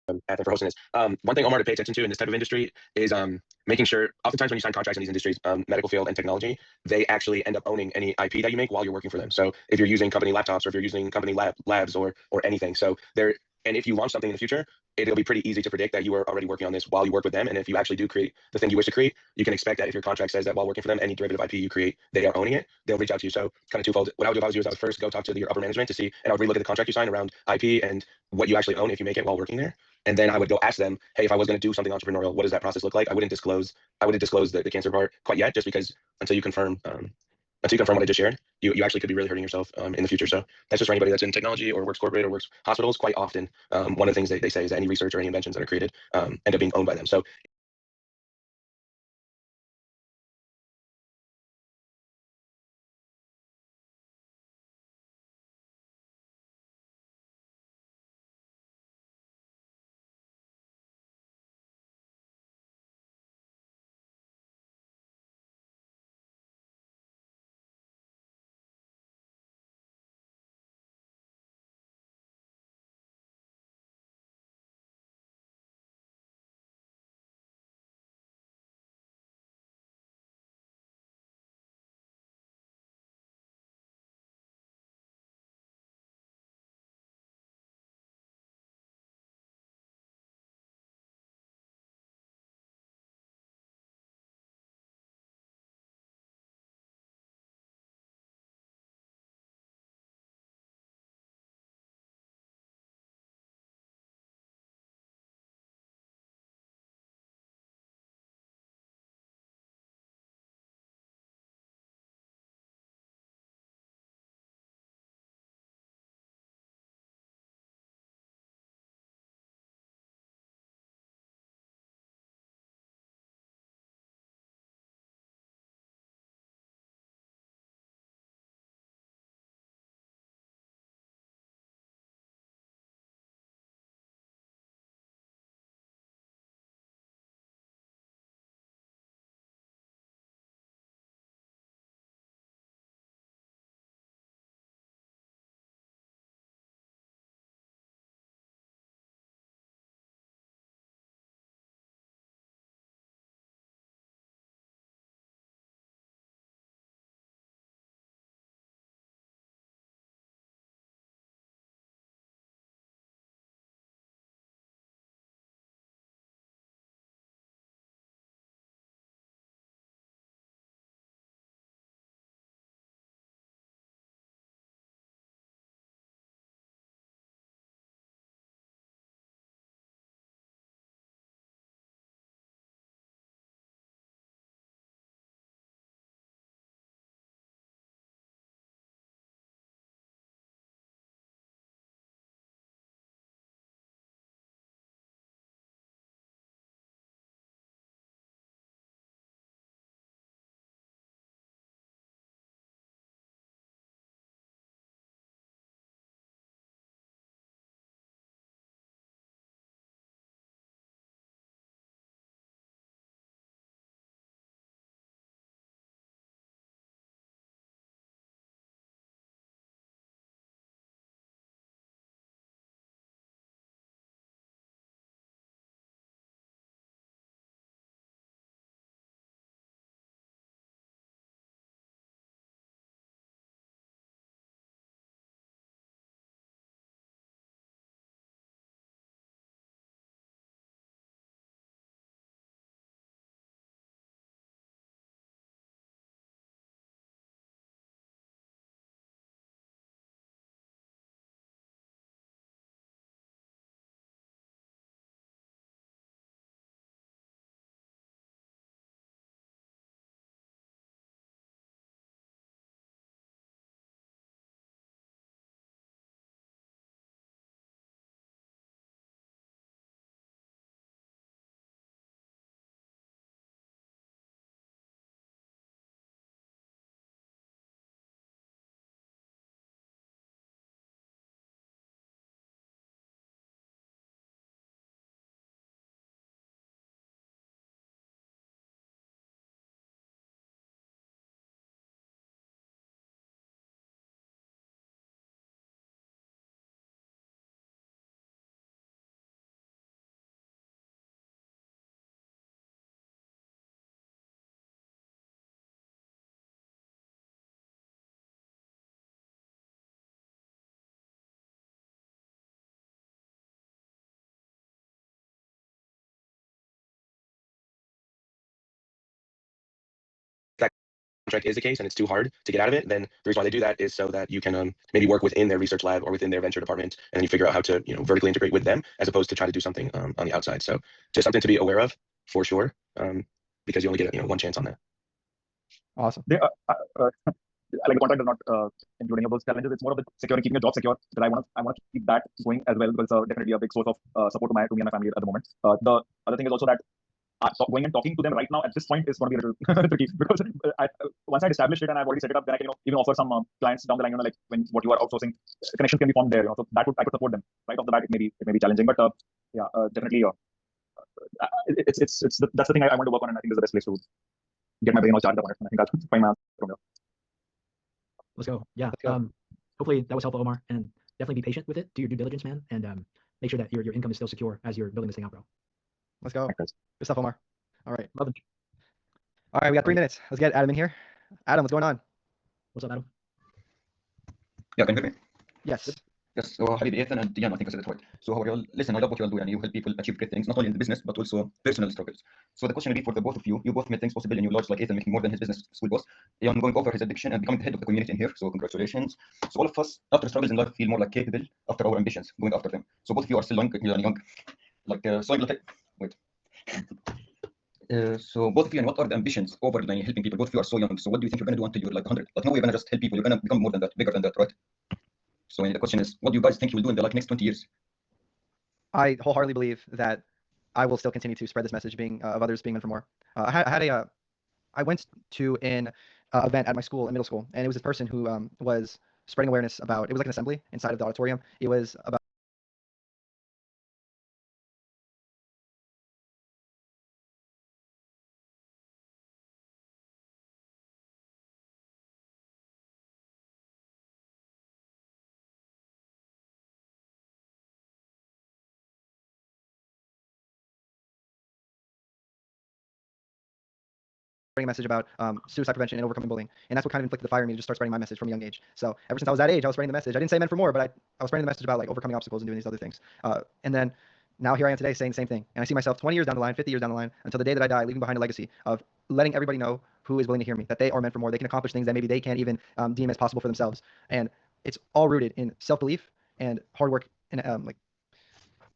Athan for hosting this. One thing, Omar, to pay attention to in this type of industry is making sure, oftentimes when you sign contracts in these industries, medical field and technology, they actually end up owning any IP that you make while you're working for them. So if you're using company laptops or if you're using company labs or anything. So and if you launch something in the future, it'll be pretty easy to predict that you are already working on this while you work with them. And if you actually do create the thing you wish to create, you can expect that if your contract says that while working for them, any derivative IP you create, they are owning it, they'll reach out to you. So kind of twofold. What I would do if I was you is I would first go talk to your upper management to see, and I would relook at the contract you signed around IP and what you actually own if you make it while working there. And then I would go ask them, hey, if I was going to do something entrepreneurial, what does that process look like? I wouldn't disclose the cancer part quite yet, just because until you confirm what I just shared, you actually could be really hurting yourself in the future. So that's just for anybody that's in technology or works corporate or works hospitals. Quite often, one of the things they say is that any research or any inventions that are created end up being owned by them. So contract is the case and it's too hard to get out of it, then the reason why they do that is so that you can maybe work within their research lab or within their venture department, and then you figure out how to vertically integrate with them as opposed to try to do something on the outside. So just something to be aware of for sure, because you only get one chance on that. Awesome. Like the contract does not include any of those challenges. It's more of the secure, keeping a job secure, that I want to keep that going as well, because it's definitely a big source of support to me and my family at the moment. The other thing is also that going and talking to them right now at this point is going to be a little tricky, because once I established it and I've already set it up, then I can even offer some clients down the line, like what you are outsourcing, connections can be formed there. So that I could support them right off the bat. It may be challenging, but definitely that's the thing I want to work on, and I think is the best place to get my brain all charged up on it. And I think I'll find my answer from there. Let's go. Yeah. Let's go. Hopefully that was helpful, Omar, and definitely be patient with it. Do your due diligence, man, and make sure that your income is still secure as you're building this thing out, bro. Let's go. Good stuff, Omar. All right. Love it. All right, we got 3 minutes. Let's get Adam in here. Adam, what's going on? What's up, Adam? Yeah, can you hear me? Yes. Yes, so Habibi, Athan and Diana, I think I said it right. So how are you all? Listen, I love what you all do, and you help people achieve great things, not only in the business, but also personal struggles. So the question will be for the both of you. You both made things possible in your lives, like Athan making more than his business school boss, Ian going over his addiction and becoming the head of the community in here. So congratulations. So all of us, after struggles in life, feel more like capable after our ambitions, going after them. So both of you are still young, like so wait. So both of you, and what are the ambitions over like, helping people? Both of you are so young. So what do you think you're going to do until you're like 100? Like, no, you're going to just help people. You're going to become more than that, bigger than that, right? So the question is, what do you guys think you will do in the next 20 years? I wholeheartedly believe that I will still continue to spread this message of others being meant for more. I went to an event at my school in middle school, and it was this person who was spreading awareness about, it was like an assembly inside of the auditorium. It was about a message about suicide prevention and overcoming bullying. And that's what kind of inflicted the fire in me to just start spreading my message from a young age. So ever since I was that age, I was spreading the message. I didn't say men for more, but I was spreading the message about like overcoming obstacles and doing these other things. And then now here I am today saying the same thing. And I see myself 20 years down the line, 50 years down the line, until the day that I die, leaving behind a legacy of letting everybody know who is willing to hear me, that they are meant for more. They can accomplish things that maybe they can't even deem as possible for themselves. And it's all rooted in self-belief and hard work and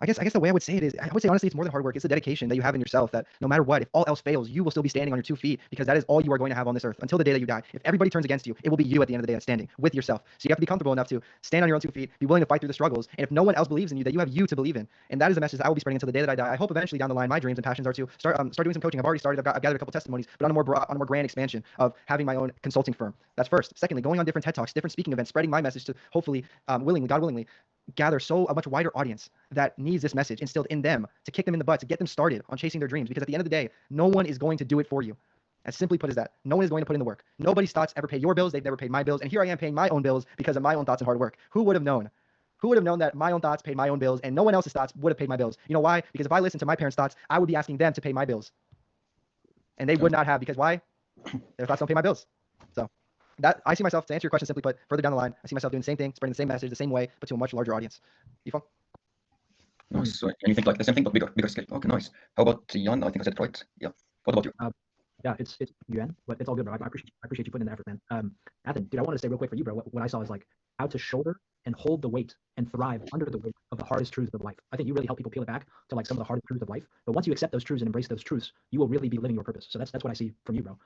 I guess the way I would say it is, I would say honestly, it's more than hard work. It's the dedication that you have in yourself that no matter what, if all else fails, you will still be standing on your 2 feet, because that is all you are going to have on this earth until the day that you die. If everybody turns against you, it will be you at the end of the day that's standing with yourself. So you have to be comfortable enough to stand on your own 2 feet, be willing to fight through the struggles. And if no one else believes in you, that you have you to believe in. And that is a message that I will be spreading until the day that I die. I hope eventually down the line, my dreams and passions are to start doing some coaching. I've already started. I've gathered a couple testimonies, but on a more grand expansion of having my own consulting firm. That's first. Secondly, going on different TED Talks, different speaking events, spreading my message to hopefully, God willingly, gather a much wider audience that needs this message instilled in them, to kick them in the butt, to get them started on chasing their dreams. Because at the end of the day, no one is going to do it for you. As simply put as that. No one is going to put in the work. Nobody's thoughts ever pay your bills. They've never paid my bills. And here I am paying my own bills because of my own thoughts and hard work. Who would have known? Who would have known that my own thoughts paid my own bills and no one else's thoughts would have paid my bills? You know why? Because if I listened to my parents' thoughts, I would be asking them to pay my bills. And they would not have, because why? Their thoughts don't pay my bills. So that, I see myself, to answer your question simply put, further down the line, I see myself doing the same thing, spreading the same message the same way, but to a much larger audience. Yifan? Nice. So, and you think like the same thing, but bigger scale. Okay, nice. How about Jan? I think I said it right. Yeah. What about you? Yeah, it's Yuan, but it's all good, bro. I appreciate you putting in the effort, man. Athan, dude, I want to say real quick for you, bro. What I saw is like how to shoulder and hold the weight and thrive under the weight of the hardest truths of life. I think you really help people peel it back to like some of the hardest truths of life. But once you accept those truths and embrace those truths, you will really be living your purpose. So that's what I see from you, bro.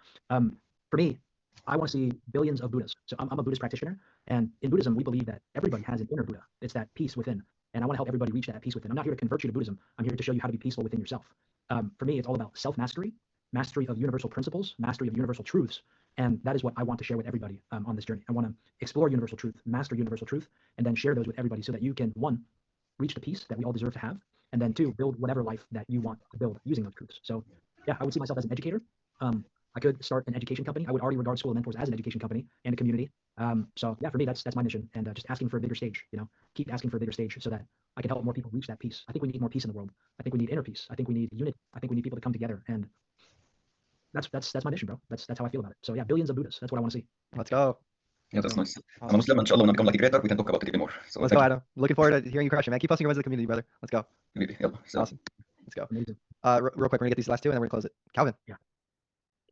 For me, I want to see billions of Buddhas. So I'm a Buddhist practitioner, and in Buddhism, we believe that everybody has an inner Buddha. It's that peace within. And I want to help everybody reach that peace within. I'm not here to convert you to Buddhism. I'm here to show you how to be peaceful within yourself. For me, it's all about self-mastery, mastery of universal principles, mastery of universal truths. And that is what I want to share with everybody on this journey. I want to explore universal truth, master universal truth, and then share those with everybody so that you can, 1, reach the peace that we all deserve to have, and then 2, build whatever life that you want to build using those truths. So yeah, I would see myself as an educator. I could start an education company. I would already regard School of Mentors as an education company and a community. So yeah, for me, that's my mission, and just asking for a bigger stage, keep asking for a bigger stage so that I can help more people reach that peace. I think we need more peace in the world. I think we need inner peace. I think we need unity. I think we need people to come together, and that's my mission, bro. That's how I feel about it. So yeah, billions of Buddhas. That's what I want to see. Let's go. Yeah, that's nice. I'm a Muslim, inshallah, when I become like a creator, we can talk about it even more. So let's go, Adam. Looking forward to hearing you crush it, man. Keep posting your wins to the community, brother. Let's go. Yeah, so. Awesome. Let's go. Amazing. Real quick, we're gonna get these last 2 and then we're gonna close it. Calvin. Yeah.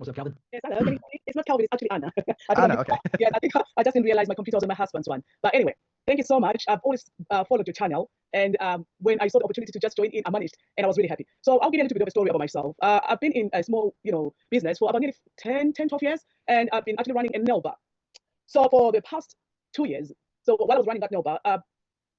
What's up, Calvin? Yes, hello. Can you hear me? It's not Calvin, it's actually Anna. I Anna, think okay. yes, I think I just didn't realize my computer was on my husband's one. But anyway, thank you so much. I've always followed your channel, and when I saw the opportunity to just join in, I managed, and I was really happy. So I'll give you a little bit of a story about myself. I've been in a small, business for about nearly 10, 12 years, and I've been actually running a nail bar. So for the past 2 years, so while I was running that nail bar,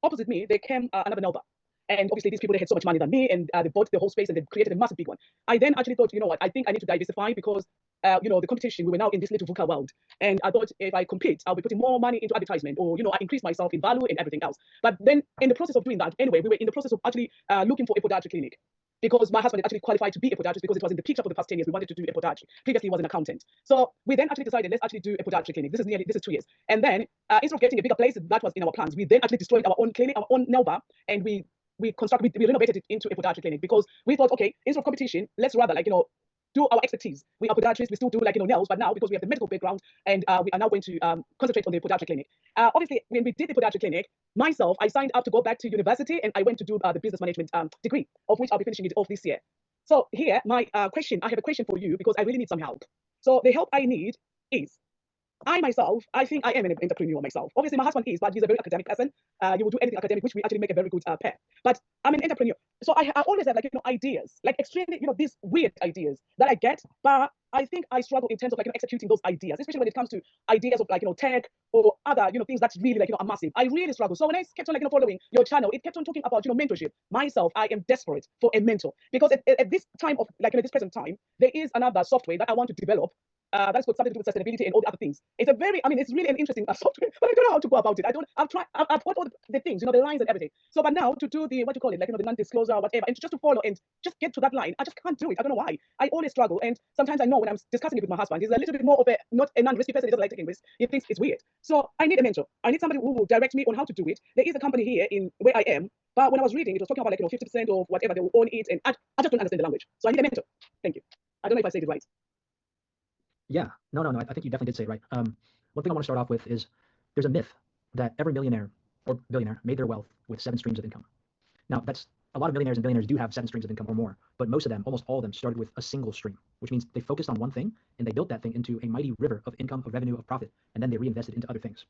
opposite me, there came another nail bar. And obviously, these people, they had so much money than me, and they bought the whole space and they created a massive big one. I then actually thought, you know what, I think I need to diversify because, the competition, we were now in this little VUCA world. And I thought if I compete, I'll be putting more money into advertisement or, I increase myself in value and everything else. But then in the process of doing that, anyway, we were in the process of actually looking for a podiatry clinic, because my husband had actually qualified to be a podiatrist because it was in the picture for the past 10 years. We wanted to do a podiatry. Previously, he was an accountant. So we then actually decided, let's actually do a podiatry clinic. This is 2 years. And then instead of getting a bigger place, that was in our plans, we then actually destroyed our own clinic, our own nail bar, and we renovated it into a podiatry clinic because we thought, okay, instead of competition, let's rather do our expertise. We are podiatrists, we still do nails, but now because we have the medical background and we are now going to concentrate on the podiatry clinic. Obviously, when we did the podiatry clinic, myself, I signed up to go back to university and I went to do the business management degree, of which I'll be finishing it off this year. So here, I have a question for you because I really need some help. So the help I need is, I myself, I think I am an entrepreneur myself. Obviously, my husband is, but he's a very academic person. You will do anything academic, which we actually make a very good pair. But I'm an entrepreneur. So I always have ideas, extremely, these weird ideas that I get, but I think I struggle in terms of executing those ideas, especially when it comes to ideas of tech or other things that's really are massive. I really struggle. So when I kept on following your channel, it kept on talking about mentorship. Myself, I am desperate for a mentor because at this time of this present time, there is another software that I want to develop. That's got something to do with sustainability and all the other things. It's it's really an interesting software, but I don't know how to go about it. I've got all the things, the lines and everything. So, but now to do the, the non-disclosure or whatever, and just to follow and just get to that line, I just can't do it. I don't know why. I always struggle. And sometimes I know when I'm discussing it with my husband, he's a little bit more of not a non-risky person. He doesn't like taking risks. He thinks it's weird. So I need a mentor. I need somebody who will direct me on how to do it. There is a company here in where I am, but when I was reading, it was talking about 50% of whatever they will own it, and I just don't understand the language. So I need a mentor. Thank you. I don't know if I said it right. Yeah, no. I think you definitely did say it right. One thing I want to start off with is there's a myth that every millionaire or billionaire made their wealth with 7 streams of income. Now, that's a lot of millionaires and billionaires do have 7 streams of income or more, but most of them, almost all of them, started with a single stream, which means they focused on one thing and they built that thing into a mighty river of income, of revenue, of profit, and then they reinvested into other things.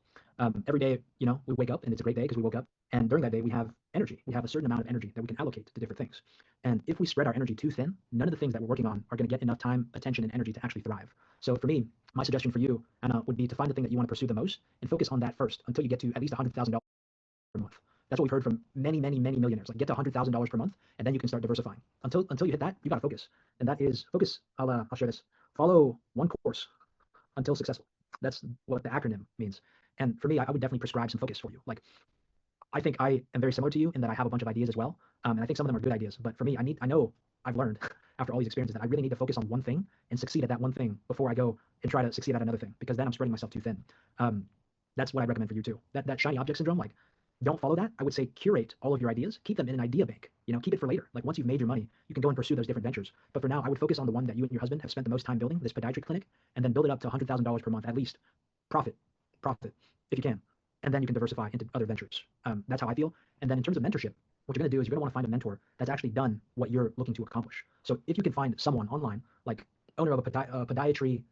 Every day, we wake up and it's a great day because we woke up, and during that day we have energy. We have a certain amount of energy that we can allocate to different things. And if we spread our energy too thin, none of the things that we're working on are going to get enough time, attention, and energy to actually thrive. So for me, my suggestion for you, Anna, would be to find the thing that you want to pursue the most and focus on that first until you get to at least $100,000 per month. That's what we've heard from many millionaires. Get to $100,000 per month, and then you can start diversifying. Until you hit that, you got to focus, and that is focus. I'll share this. Follow one course until successful. That's what the acronym means. And for me, I would definitely prescribe some focus for you. I think I am very similar to you in that I have a bunch of ideas as well, and I think some of them are good ideas. But for me, I know I've learned after all these experiences that I really need to focus on one thing and succeed at that one thing before I go and try to succeed at another thing, because then I'm spreading myself too thin. That's what I recommend for you too. That shiny object syndrome, don't follow that. I would say curate all of your ideas, keep them in an idea bank. Keep it for later. Once you've made your money, you can go and pursue those different ventures. But for now, I would focus on the one that you and your husband have spent the most time building, this podiatry clinic, and then build it up to $100,000 per month at least. Profit, if you can, and then you can diversify into other ventures. That's how I feel. And then in terms of mentorship, what you're going to do is you're going to want to find a mentor that's actually done what you're looking to accomplish. So if you can find someone online, like owner of a podiatry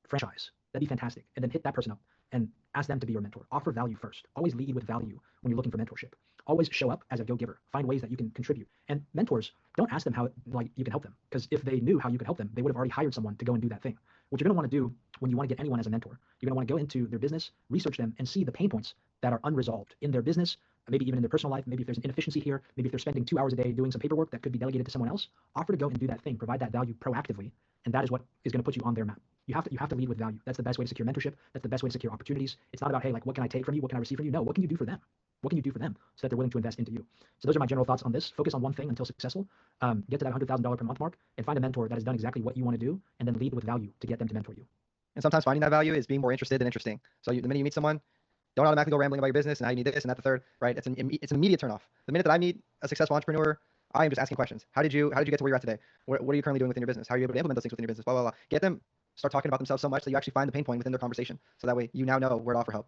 franchise, that'd be fantastic. And then hit that person up and ask them to be your mentor. Offer value first. Always lead with value when you're looking for mentorship. Always show up as a go-giver. Find ways that you can contribute. And mentors, don't ask them how you can help them, because if they knew how you could help them, they would have already hired someone to go and do that thing. What you're going to want to do when you want to get anyone as a mentor, you're going to want to go into their business, research them, and see the pain points that are unresolved in their business, maybe even in their personal life. Maybe if there's an inefficiency here, maybe if they're spending 2 hours a day doing some paperwork that could be delegated to someone else, offer to go and do that thing, provide that value proactively, and that is what is going to put you on their map. You have to lead with value. That's the best way to secure mentorship. That's the best way to secure opportunities. It's not about, hey, what can I take from you? What can I receive from you? No, what can you do for them? What can you do for them so that they're willing to invest into you? So those are my general thoughts on this. Focus on one thing until successful. Get to that $100,000 per month mark and find a mentor that has done exactly what you want to do, and then lead with value to get them to mentor you. And sometimes finding that value is being more interested than interesting. So the minute you meet someone, don't automatically go rambling about your business and how you need this and that, the third, right? It's an immediate turnoff. The minute that I meet a successful entrepreneur, I am just asking questions. How did you get to where you're at today? What are you currently doing within your business? How are you able to implement those things within your business? Blah, blah, blah. Get them, start talking about themselves so much that you actually find the pain point within their conversation. So that way you now know where to offer help.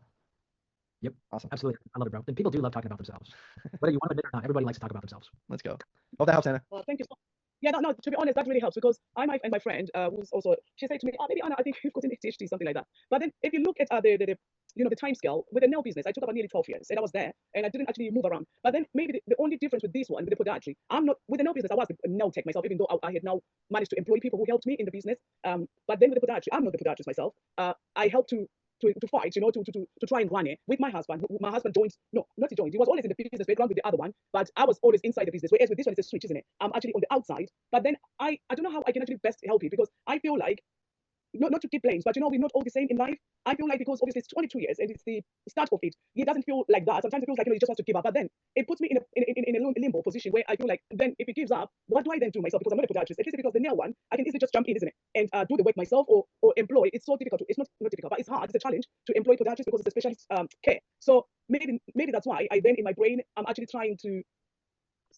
Yep. Awesome. Absolutely. I love it, bro. And people do love talking about themselves. Whether you want to admit it or not, everybody likes to talk about themselves. Let's go. Hope that helps, Anna. Well, thank you so Yeah, no, to be honest, that really helps because and my friend, who's also, she said to me, oh, maybe Anna, I think you've got an ADHD, something like that. But then if you look at the time scale with the nail business, I took about nearly 12 years and I was there and I didn't actually move around. But then maybe the only difference with this one, with the podiatry, I'm not, with the nail business, I was a nail tech myself, even though I had now managed to employ people who helped me in the business. But then with the podiatry, I'm not the podiatrist myself. I helped to fight, to try and run it with my husband. My husband joined, no, not he joined. He was always in the business background with the other one, but I was always inside the business. Whereas with this one, it's a switch, isn't it? I'm actually on the outside. But then I don't know how I can actually best help you because I feel like not to keep blames, but we're not all the same in life. I feel like because obviously it's 22 years and it's the start of it, it doesn't feel like that. Sometimes it feels like you just want to give up. But then it puts me in a limbo position where I feel like then if it gives up, what do I then do myself? Because I'm not a podiatrist. At least because the nail one, I can easily just jump in, isn't it? And do the work myself or employ. It's so difficult. It's not difficult, but it's hard. It's a challenge to employ podiatrists because it's a specialist care. So maybe that's why I then in my brain I'm actually trying to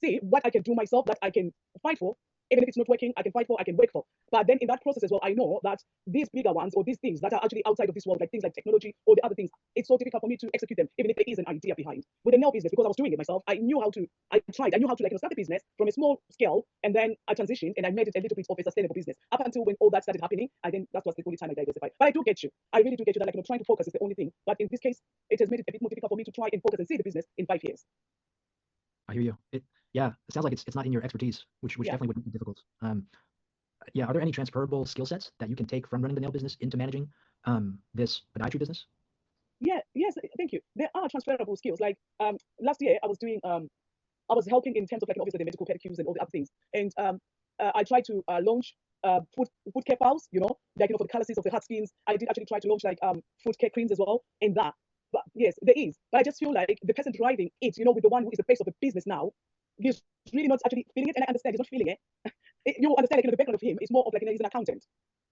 see what I can do myself that I can fight for. Even if it's not working, I can fight for, I can work for. But then in that process as well, I know that these bigger ones or these things that are actually outside of this world, like things like technology or the other things, it's so difficult for me to execute them, even if there is an idea behind. With the nail business, because I was doing it myself, I knew how to start the business from a small scale, and then I transitioned and I made it a little bit of a sustainable business. Up until when all that started happening, and then that was the only time I diversified. But I do get you. I really do get you that trying to focus is the only thing. But in this case, it has made it a bit more difficult for me to try and focus and see the business in 5 years. I hear you. Yeah, it sounds like it's not in your expertise, which Yeah. definitely would be difficult. Yeah, are there any transferable skill sets that you can take from running the nail business into managing this podiatry business? Yeah, yes, thank you. There are transferable skills. Like last year, I was doing I was helping in terms of obviously the medical pedicures and all the other things, and I tried to launch foot care files, like for the calluses of the hard skins. I did actually try to launch like foot care creams as well, and that. But yes, there is. But I just feel like the person driving it, with the one who is the face of the business now, he's really not actually feeling it, and I understand he's not feeling it. You understand, the background of him is more of he's an accountant,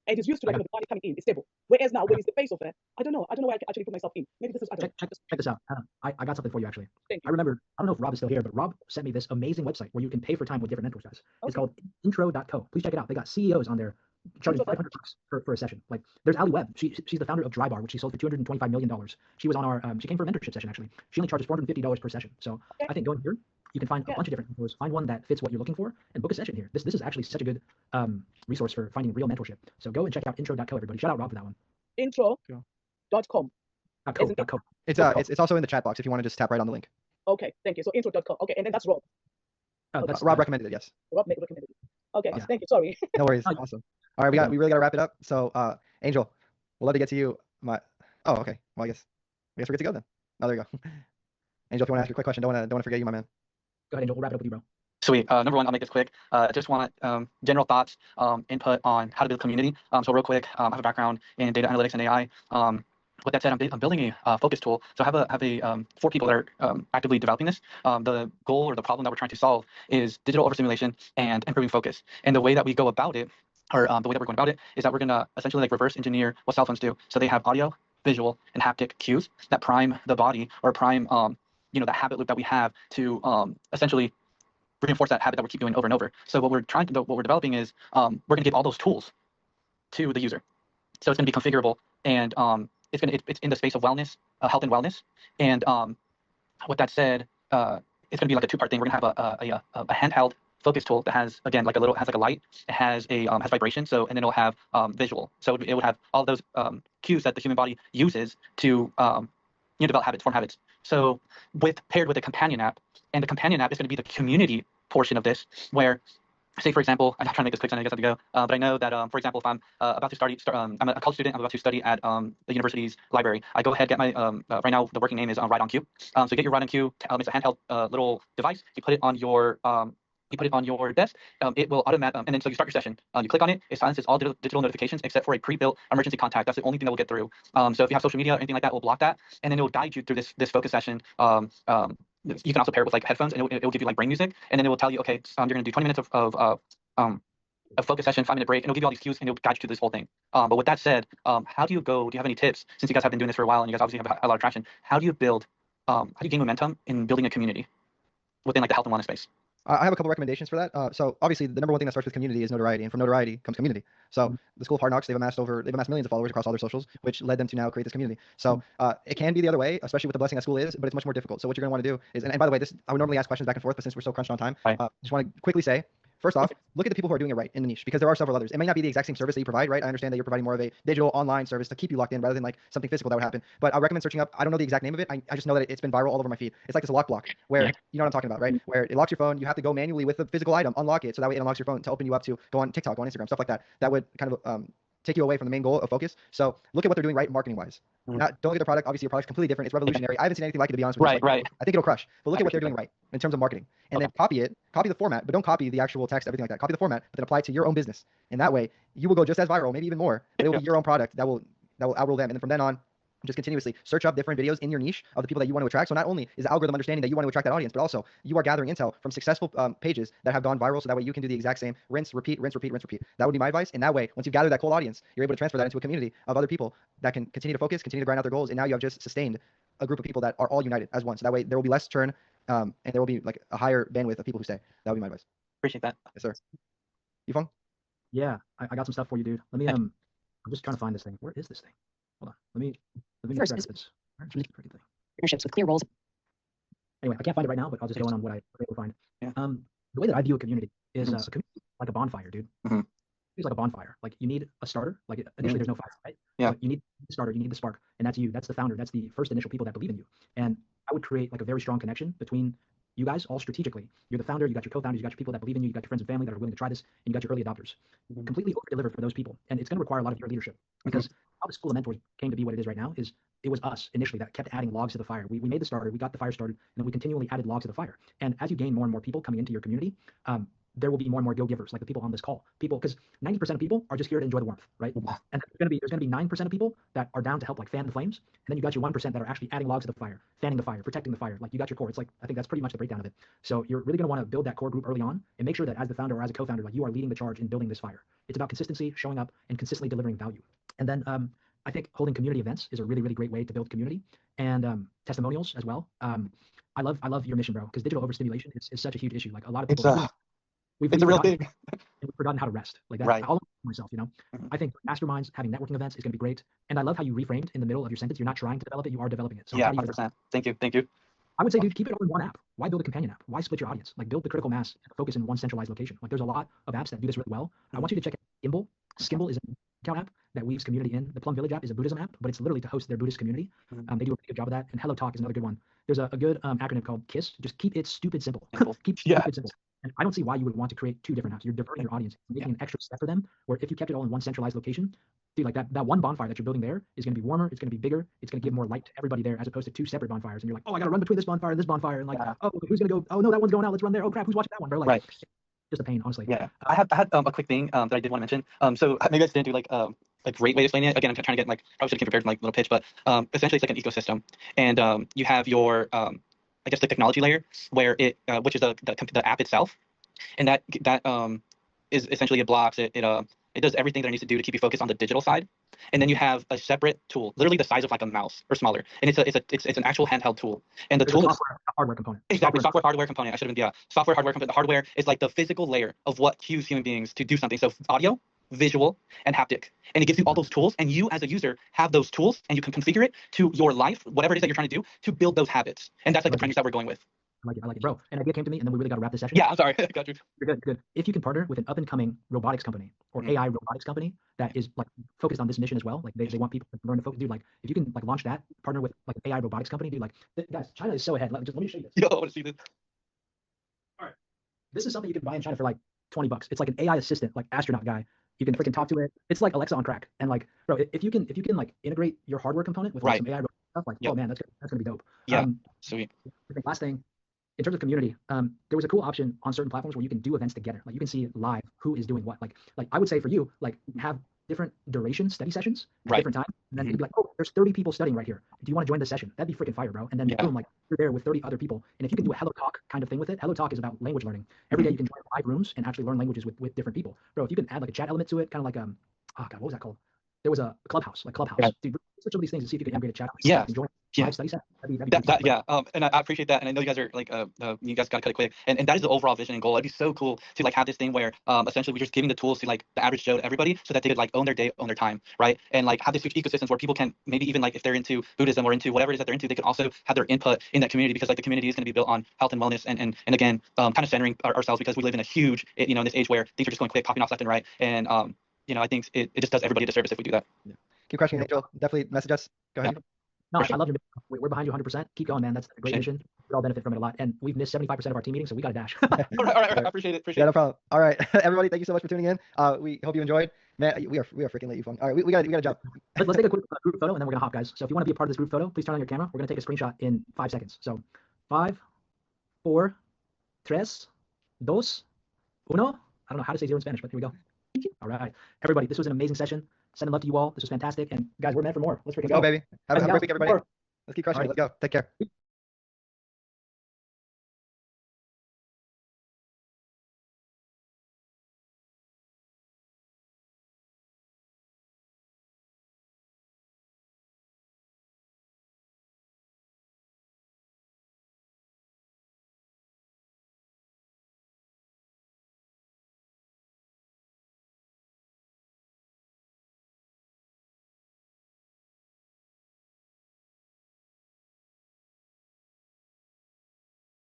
and he's used to the money coming in, it's stable. Whereas now, when he's the face of it, I don't know where I can actually put myself in. Maybe this is check this out. I got something for you actually. Thank you. I remember, I don't know if Rob is still here, but Rob sent me this amazing website where you can pay for time with different mentors, guys. Okay. It's called intro.co. Please check it out. They got CEOs on there charging $500 for a session. Like there's Ali Webb. She's the founder of Drybar, which she sold for $225 million. She was on our she came for a mentorship session actually. She only charges $450 per session. So Okay. I think going here, you can find a bunch of different mentors, find one that fits what you're looking for, and book a session here. This is actually such a good resource for finding real mentorship. So go and check out intro.co, everybody. Shout out Rob for that one. Intro.com. .co. It's also in the chat box if you want to just tap right on the link. Okay, thank you. So intro.com. Okay, and then that's Rob. Rob recommended it, yes. Rob recommended it. Okay, Yeah. thank you. Sorry. No worries. Awesome. All right, we really got to wrap it up. So Angel, we'll love to get to you. Oh, okay. Well, I guess we're good to go then. Oh, there you go. Angel, if you want to ask a quick question, don't want to forget you, my man. Go ahead, Angel. We'll wrap it up with you, bro. Sweet. Number one, I'll make this quick. I just want general thoughts, input on how to build community. So real quick, I have a background in data analytics and AI. With that said, I'm building a focus tool. So I have 4 people that are actively developing this. The goal or the problem that we're trying to solve is digital overstimulation and improving focus. And the way that we go about it, or the way that we're going about it, is that we're going to essentially reverse engineer what cell phones do. So they have audio, visual, and haptic cues that prime the body or prime that habit loop that we have to essentially reinforce that habit that we keep doing over and over. So what we're developing is we're going to give all those tools to the user. So it's going to be configurable, and it's in the space of wellness, health and wellness. And with that said, it's going to be like a 2-part thing. We're going to have a handheld focus tool that has, again, has a light. It has has vibration. So, and then it'll have visual. So it would have all those cues that the human body uses to develop habits, form habits. So paired with a companion app, and the companion app is going to be the community portion of this, where, say, for example, I'm not trying to make this quick, so I guess I have to go. But I know that, for example, if I'm about to I'm a college student, I'm about to study at the university's library. I go ahead, get my, right now the working name is Ride on Cue. So you get your Ride on Cue. It's a handheld little device. You put it on your desk. It will automatic, and then so you start your session. You click on it. It silences all digital notifications except for a pre-built emergency contact. That's the only thing that will get through. So if you have social media or anything like that, it will block that, and then it will guide you through this focus session. You can also pair it with like headphones, and it will give you like brain music, and then it will tell you, okay, you're going to do 20 minutes of a focus session, 5-minute break, and it'll give you all these cues, and it'll guide you through this whole thing. But with that said, how do you have any tips, since you guys have been doing this for a while and you guys obviously have a lot of traction? How do you gain momentum in building a community within like the health and wellness space? I have a couple recommendations for that. So obviously the number one thing that starts with community is notoriety, and from notoriety comes community. So the School of Hard Knocks, they've amassed millions of followers across all their socials, which led them to now create this community. So it can be the other way, especially with the blessing that school is, but it's much more difficult. So what you're going to want to do is, and by the way, I would normally ask questions back and forth, but since we're so crunched on time, just want to quickly say, first off, look at the people who are doing it right in the niche, because there are several others. It may not be the exact same service that you provide, right? I understand that you're providing more of a digital online service to keep you locked in rather than like something physical that would happen. But I recommend searching up. I don't know the exact name of it. I just know that it's been viral all over my feed. It's like this lock block where you know what I'm talking about, right? Where it locks your phone. You have to go manually with the physical item, unlock it, so that way it unlocks your phone to open you up to go on TikTok, go on Instagram, stuff like that. That would kind of take you away from the main goal of focus. So look at what they're doing right marketing wise. Don't look at their product. Obviously, your product's completely different. It's revolutionary. I haven't seen anything like it, to be honest with you. Right. I think it'll crush. But look at what they're doing right in terms of marketing, and then copy it. Copy the format, but don't copy the actual text, everything like that. Copy the format, but then apply it to your own business. And that way, you will go just as viral, maybe even more. But it will be your own product that will outrule them. And then from then on, just continuously search up different videos in your niche of the people that you want to attract. So not only is the algorithm understanding that you want to attract that audience, but also you are gathering intel from successful pages that have gone viral. So that way you can do the exact same rinse, repeat, rinse, repeat, rinse, repeat. That would be my advice. And that way, once you've gathered that cold audience, you're able to transfer that into a community of other people that can continue to focus, continue to grind out their goals. And now you have just sustained a group of people that are all united as one. So that way there will be less churn and there will be like a higher bandwidth of people who stay. That would be my advice. Appreciate that. Yes, sir. Yifeng? Yeah, I got some stuff for you, dude. Let me I'm just trying to find this thing. Where is this thing? Hold on. Let me make sure I get this. Where's this freaking thing? Partnerships with clear roles. Anyway, I can't find it right now, but I'll just go in on what I was able to find. Yeah. The way that I view a community is a community is like a bonfire, dude. Mhm. It's like a bonfire. Like you need a starter. Like initially there's no fire, right? Yeah. But you need the starter, you need the spark, and that's you. That's the founder. That's the first initial people that believe in you. And I would create like a very strong connection between you guys all strategically. You're the founder, you got your co-founders, you got your people that believe in you, you got your friends and family that are willing to try this, and you got your early adopters. Completely over-deliver for those people. And it's going to require a lot of your leadership, because how the School of Mentors came to be what it is right now is it was us initially that kept adding logs to the fire. We made the starter, we got the fire started, and then we continually added logs to the fire. And as you gain more and more people coming into your community, there will be more and more go-givers, like the people on this call. People, because 90% of people are just here to enjoy the warmth, right? And there's gonna be 9% of people that are down to help like fan the flames, and then you got your 1% that are actually adding logs to the fire, fanning the fire, protecting the fire. Like you got your core. It's like I think that's pretty much the breakdown of it. So you're really gonna want to build that core group early on and make sure that as the founder or as a co-founder, like you are leading the charge in building this fire. It's about consistency, showing up, and consistently delivering value. And then I think holding community events is a really, really great way to build community, and testimonials as well. I love your mission, bro, because digital overstimulation is such a huge issue. Like a lot of people. It's a real thing. We've forgotten how to rest. Like that. Right. I'll myself, you know. I think masterminds, having networking events is going to be great. And I love how you reframed in the middle of your sentence. You're not trying to develop it, you are developing it. So Yeah, 100%. Thank you. I would say, dude, keep it all in one app. Why build a companion app? Why split your audience? Like build the critical mass and focus in one centralized location. Like there's a lot of apps that do this really well. I want you to check out Skimble. Skimble is an account app that weaves community in. The Plum Village app is a Buddhism app, but it's literally to host their Buddhist community. They do a pretty good job of that. And Hello Talk is another good one. There's a good acronym called KISS. Just keep it stupid simple. Keep stupid simple. And I don't see why you would want to create two different apps. You're diverting your audience, making an extra step for them. Where if you kept it all in one centralized location, dude, like that one bonfire that you're building there is going to be warmer. It's going to be bigger. It's going to give more light to everybody there, as opposed to two separate bonfires. And you're like, oh, I got to run between this bonfire and this bonfire, and like, oh, who's going to go? Oh no, that one's going out. Let's run there. Oh crap, who's watching that one, bro? Like, just a pain, honestly. Yeah, I had a quick thing that I did want to mention. So maybe I just didn't do like a great way to explain it. Again, I'm trying to get like probably should have came prepared for like little pitch, but essentially it's like an ecosystem, and you have your I guess the technology layer where it which is the app itself, and that is essentially it blocks it does everything that it needs to do to keep you focused on the digital side. And then you have a separate tool, literally the size of like a mouse or smaller, and it's an actual handheld tool. And the tool is hardware component. Exactly, software hardware component. I should have been software hardware component. The hardware is like the physical layer of what cues human beings to do something. So audio, visual, and haptic, and it gives you all those tools. And you as a user have those tools, and you can configure it to your life, whatever it is that you're trying to do, to build those habits. And that's like the premise that we're going with. I like it, bro. An idea came to me, and then we really got to wrap this session. Yeah, I'm sorry. Got you. You're good. If you can partner with an up-and-coming robotics company or AI robotics company that is like focused on this mission as well, like they want people to learn to focus, dude. Like if you can like launch that, partner with like an AI robotics company, dude. Like guys, China is so ahead. Let me show you this. Yo, I want to see this. All right, this is something you can buy in China for like $20. It's like an AI assistant, like astronaut guy. You can freaking talk to it. It's like Alexa on crack. And like, bro, if you can like integrate your hardware component with like some AI stuff, like oh man, that's gonna be dope. Yeah, sweet. I think last thing. In terms of community, there was a cool option on certain platforms where you can do events together. Like you can see live who is doing what. Like I would say for you, like have different duration study sessions at different times, and then you'd be like, oh, there's 30 people studying right here. Do you want to join this session? That'd be freaking fire, bro. And then boom, like you're there with 30 other people. And if you can do a Hello Talk kind of thing with it, Hello Talk is about language learning. Every day you can join live rooms and actually learn languages with different people, bro. If you can add like a chat element to it, kind of like oh god, what was that called? There was a Clubhouse, Clubhouse. Dude, search some of these things and see if you can integrate a chat. Yeah. Yeah. Study set. That'd be pretty Yeah, and I appreciate that, and I know you guys are like, you guys gotta cut it quick, and that is the overall vision and goal. It'd be so cool to like have this thing where, essentially we're just giving the tools to like the average Joe, to everybody, so that they could like own their day, own their time, right? And like have this huge ecosystems where people can maybe even like if they're into Buddhism or into whatever it is that they're into, they can also have their input in that community, because like the community is going to be built on health and wellness, and again, kind of centering ourselves, because we live in a huge, in this age where things are just going quick, popping off left and right, and I think it just does everybody a disservice if we do that. Yeah. Keep crushing it, Angel. Definitely message us. Go ahead. No, I love your mission. We're behind you 100%. Keep going, man. That's a great mission. We all benefit from it a lot. And we've missed 75% of our team meetings, so we got to dash. All right. I appreciate it. Yeah, no problem. All right, everybody, thank you so much for tuning in. We hope you enjoyed. Man, we are freaking late, Yufeng. All right, we gotta jump. Let's take a quick group photo, and then we're gonna hop, guys. So if you want to be a part of this group photo, please turn on your camera. We're gonna take a screenshot in 5 seconds. So 5, 4, 3, 2, 1. I don't know how to say 0 in Spanish, but here we go. All right, everybody, this was an amazing session. Sending love to you all. This was fantastic. And guys, we're meant for more. Let's freaking go, baby. Have a great week, everybody. Let's keep crushing it. Let's go. Take care.